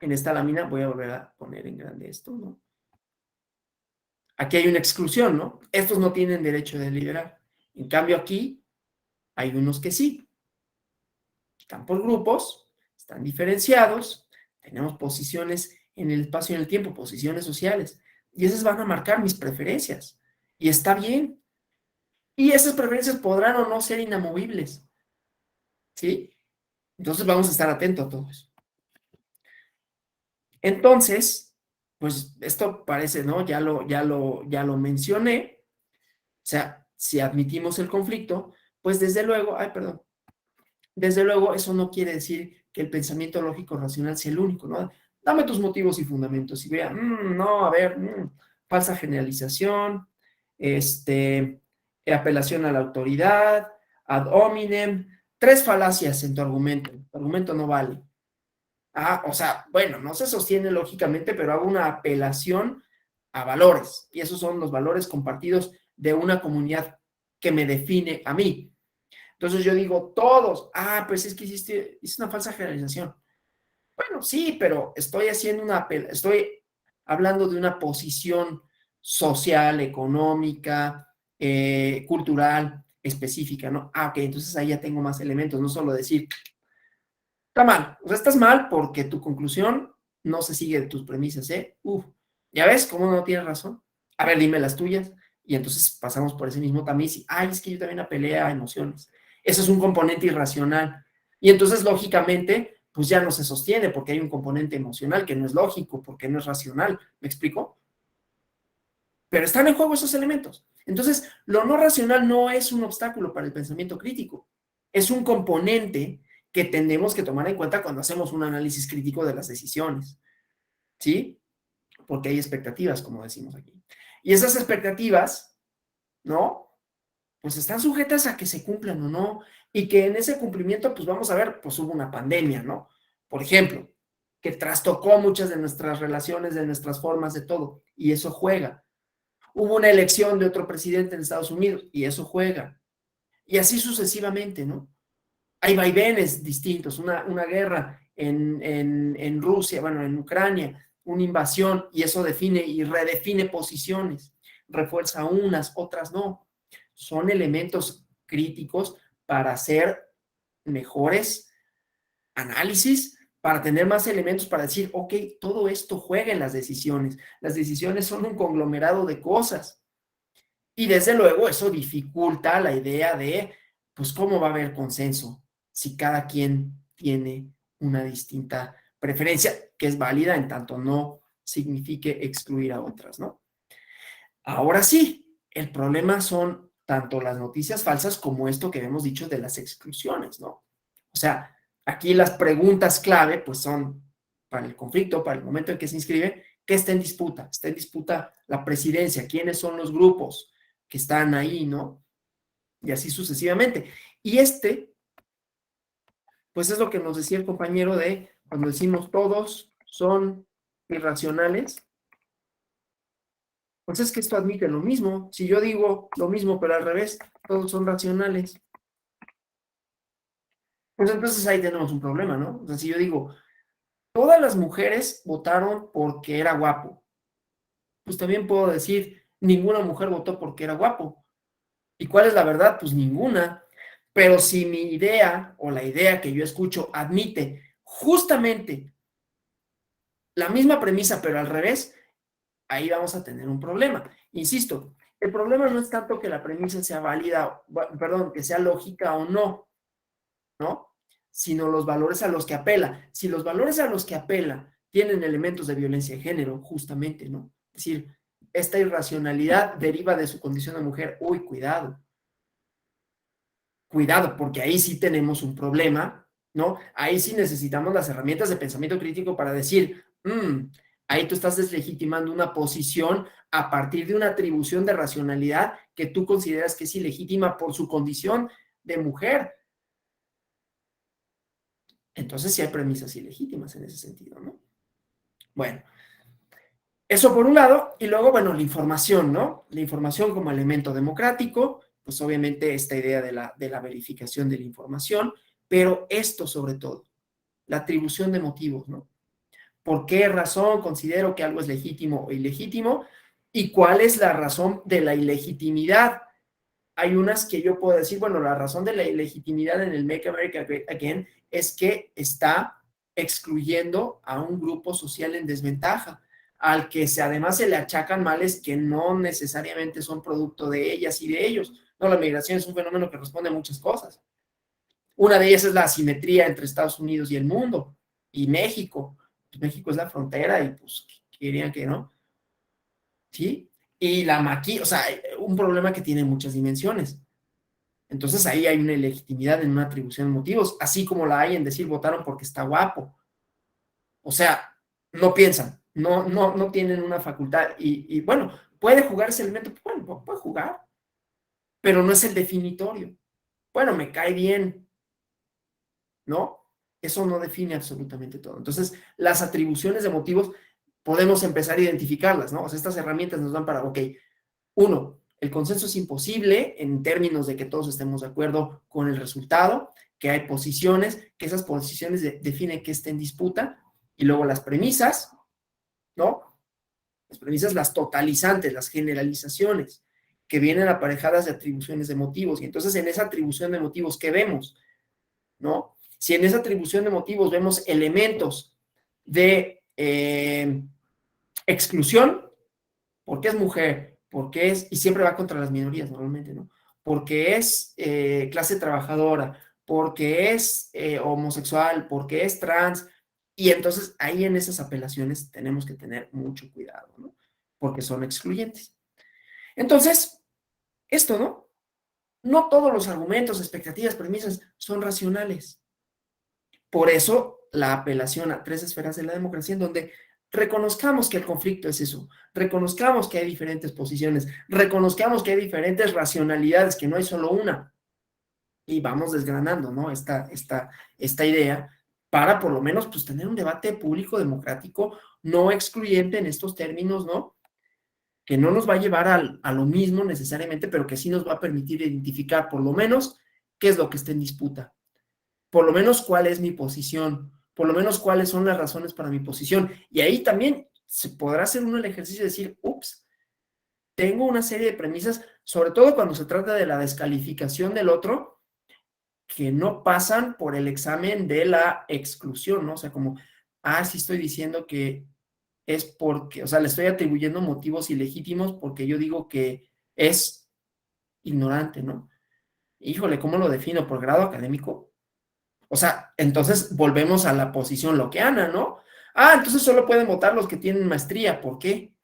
en esta lámina, voy a volver a poner en grande esto, ¿no? Aquí hay una exclusión, ¿no? Estos no tienen derecho de deliberar. En cambio, aquí hay unos que sí. Están por grupos, están diferenciados, tenemos posiciones en el espacio y en el tiempo, posiciones sociales, y esas van a marcar mis preferencias. Y está bien. Y esas preferencias podrán o no ser inamovibles, ¿sí? Entonces vamos a estar atentos a todo eso. Entonces, pues esto parece, ¿no? Ya lo mencioné. O sea, si admitimos el conflicto, pues desde luego, desde luego eso no quiere decir que el pensamiento lógico racional sea el único, ¿no? Dame tus motivos y fundamentos y vea, no, a ver, falsa generalización, apelación a la autoridad, ad hominem, 3 falacias en tu argumento no vale. O sea, bueno, no se sostiene lógicamente, pero hago una apelación a valores, y esos son los valores compartidos de una comunidad que me define a mí. Entonces yo digo, todos, pues es que hiciste una falsa generalización. Bueno, sí, pero estoy hablando de una posición social, económica, cultural, específica, ¿no? Ok, entonces ahí ya tengo más elementos, no solo decir, está mal, o sea, estás mal porque tu conclusión no se sigue de tus premisas, ¿eh? ¿Ya ves cómo no tienes razón? A ver, dime las tuyas. Y entonces pasamos por ese mismo tamiz y, es que yo también apelé a emociones. Eso es un componente irracional. Y entonces, lógicamente, pues ya no se sostiene porque hay un componente emocional que no es lógico, porque no es racional. ¿Me explico? Pero están en juego esos elementos. Entonces, lo no racional no es un obstáculo para el pensamiento crítico. Es un componente que tenemos que tomar en cuenta cuando hacemos un análisis crítico de las decisiones. ¿Sí? Porque hay expectativas, como decimos aquí. Y esas expectativas, ¿no? Pues están sujetas a que se cumplan o no, y que en ese cumplimiento, pues vamos a ver, pues hubo una pandemia, ¿no? Por ejemplo, que trastocó muchas de nuestras relaciones, de nuestras formas, de todo, y eso juega. Hubo una elección de otro presidente en Estados Unidos, y eso juega. Y así sucesivamente, ¿no? Hay vaivenes distintos, una guerra en Rusia, bueno, en Ucrania, una invasión, y eso define y redefine posiciones, refuerza unas, otras no. Son elementos críticos para hacer mejores análisis, para tener más elementos para decir, ok, todo esto juega en las decisiones. Las decisiones son un conglomerado de cosas. Y desde luego eso dificulta la idea de, pues, ¿cómo va a haber consenso si cada quien tiene una distinta preferencia que es válida en tanto no signifique excluir a otras, ¿no? Ahora sí, el problema son tanto las noticias falsas como esto que hemos dicho de las exclusiones, ¿no? O sea, aquí las preguntas clave, pues son para el conflicto, para el momento en que se inscribe, ¿qué está en disputa? Está en disputa la presidencia, ¿quiénes son los grupos que están ahí, ¿no? Y así sucesivamente. Y pues es lo que nos decía el compañero de cuando decimos todos son irracionales, pues es que esto admite lo mismo. Si yo digo lo mismo, pero al revés, todos son racionales, pues entonces ahí tenemos un problema, ¿no? O sea, si yo digo, todas las mujeres votaron porque era guapo, pues también puedo decir, ninguna mujer votó porque era guapo. ¿Y cuál es la verdad? Pues ninguna. Pero si mi idea o la idea que yo escucho admite justamente la misma premisa, pero al revés, ahí vamos a tener un problema. Insisto, el problema no es tanto que la premisa sea válida, perdón, que sea lógica o no, ¿no? Sino los valores a los que apela. Si los valores a los que apela tienen elementos de violencia de género, justamente, ¿no? Es decir, esta irracionalidad deriva de su condición de mujer. Uy, cuidado. Cuidado, porque ahí sí tenemos un problema, ¿no? Ahí sí necesitamos las herramientas de pensamiento crítico para decir, ahí tú estás deslegitimando una posición a partir de una atribución de racionalidad que tú consideras que es ilegítima por su condición de mujer. Entonces sí hay premisas ilegítimas en ese sentido, ¿no? Bueno, eso por un lado, y luego, bueno, la información, ¿no? La información como elemento democrático, pues obviamente esta idea de la verificación de la información, pero esto sobre todo, la atribución de motivos, ¿no? ¿Por qué razón considero que algo es legítimo o ilegítimo? ¿Y cuál es la razón de la ilegitimidad? Hay unas que yo puedo decir, bueno, la razón de la ilegitimidad en el Make America Great Again es que está excluyendo a un grupo social en desventaja, al que además se le achacan males que no necesariamente son producto de ellas y de ellos. No, la migración es un fenómeno que responde a muchas cosas. Una de ellas es la asimetría entre Estados Unidos y el mundo, y México. Pues México es la frontera y pues querían que no. ¿Sí? Y la maquilla, o sea, un problema que tiene muchas dimensiones. Entonces ahí hay una ilegitimidad en una atribución de motivos, así como la hay en decir votaron porque está guapo. O sea, no piensan, no tienen una facultad. Y bueno, puede jugar ese elemento, bueno, puede jugar, pero no es el definitorio. Bueno, me cae bien, ¿no? Eso no define absolutamente todo. Entonces, las atribuciones de motivos podemos empezar a identificarlas, ¿no? O sea, estas herramientas nos dan para, ok, uno, el consenso es imposible en términos de que todos estemos de acuerdo con el resultado, que hay posiciones, que esas posiciones definen que esté en disputa, y luego las premisas, ¿no? Las premisas, las totalizantes, las generalizaciones, que vienen aparejadas de atribuciones de motivos. Y entonces en esa atribución de motivos, ¿qué vemos? ¿No? Si en esa atribución de motivos vemos elementos de exclusión, porque es mujer, porque es, y siempre va contra las minorías normalmente, ¿no? Porque es clase trabajadora, porque es homosexual, porque es trans, y entonces ahí en esas apelaciones tenemos que tener mucho cuidado, ¿no? Porque son excluyentes. Entonces, esto, ¿no? No todos los argumentos, expectativas, premisas son racionales. Por eso la apelación a tres esferas de la democracia, en donde reconozcamos que el conflicto es eso, reconozcamos que hay diferentes posiciones, reconozcamos que hay diferentes racionalidades, que no hay solo una, y vamos desgranando, ¿no? Esta idea para por lo menos pues tener un debate público democrático no excluyente en estos términos, ¿no? Que no nos va a llevar a lo mismo necesariamente, pero que sí nos va a permitir identificar por lo menos qué es lo que está en disputa, por lo menos cuál es mi posición, por lo menos cuáles son las razones para mi posición. Y ahí también se podrá hacer uno el ejercicio de decir, ups, tengo una serie de premisas, sobre todo cuando se trata de la descalificación del otro, que no pasan por el examen de la exclusión, ¿no? O sea, como, sí estoy diciendo que es porque, o sea, le estoy atribuyendo motivos ilegítimos porque yo digo que es ignorante, ¿no? Híjole, ¿cómo lo defino? ¿Por grado académico? O sea, entonces volvemos a la posición lockeana, ¿no? Ah, entonces solo pueden votar los que tienen maestría. ¿Por qué?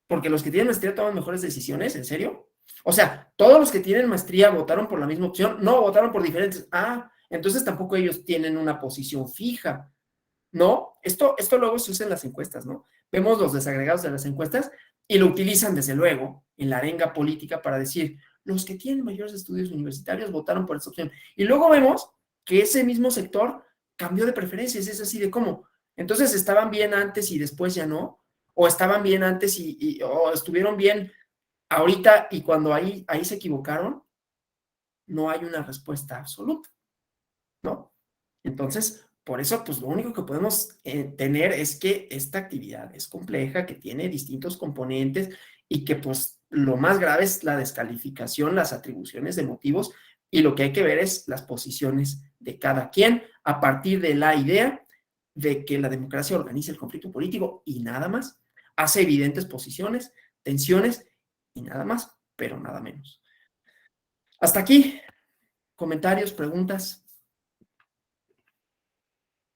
Porque los que tienen maestría toman mejores decisiones, ¿en serio? O sea, todos los que tienen maestría votaron por la misma opción, no, votaron por diferentes. Ah, entonces tampoco ellos tienen una posición fija, ¿no? Esto luego se usa en las encuestas, ¿no? Vemos los desagregados de las encuestas y lo utilizan desde luego en la arenga política para decir, los que tienen mayores estudios universitarios votaron por esta opción. Y luego vemos que ese mismo sector cambió de preferencias, es así de cómo. Entonces estaban bien antes y después ya no, o estaban bien antes o estuvieron bien ahorita y cuando ahí se equivocaron, no hay una respuesta absoluta, ¿no? Entonces, por eso, pues lo único que podemos tener es que esta actividad es compleja, que tiene distintos componentes y que pues lo más grave es la descalificación, las atribuciones de motivos y lo que hay que ver es las posiciones de cada quien a partir de la idea de que la democracia organiza el conflicto político y nada más, hace evidentes posiciones, tensiones y nada más, pero nada menos. Hasta aquí, comentarios, preguntas.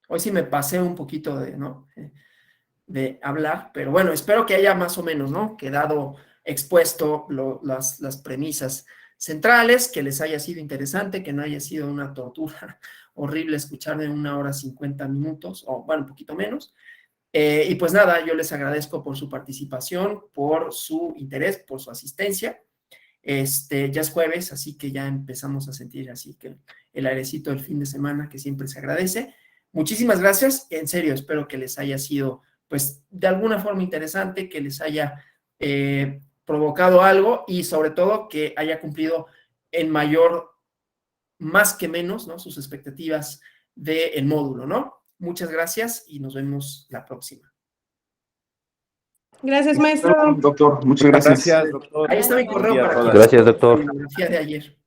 Hoy sí me pasé un poquito de hablar, pero bueno, espero que haya más o menos, ¿no? Quedado expuesto las premisas centrales, que les haya sido interesante, que no haya sido una tortura horrible escucharme 1 hora 50 minutos, o bueno, un poquito menos. Y pues nada, yo les agradezco por su participación, por su interés, por su asistencia. Ya es jueves, así que ya empezamos a sentir así que el airecito del fin de semana que siempre se agradece. Muchísimas gracias, en serio, espero que les haya sido, pues, de alguna forma interesante, que les haya provocado algo y sobre todo que haya cumplido en mayor, más que menos, ¿no? Sus expectativas del módulo, ¿no? Muchas gracias y nos vemos la próxima. Gracias, maestro. Doctor, muchas gracias. Gracias, doctor. Ahí está mi correo Buen día a para todas. que Gracias, doctor. la bibliografía de ayer.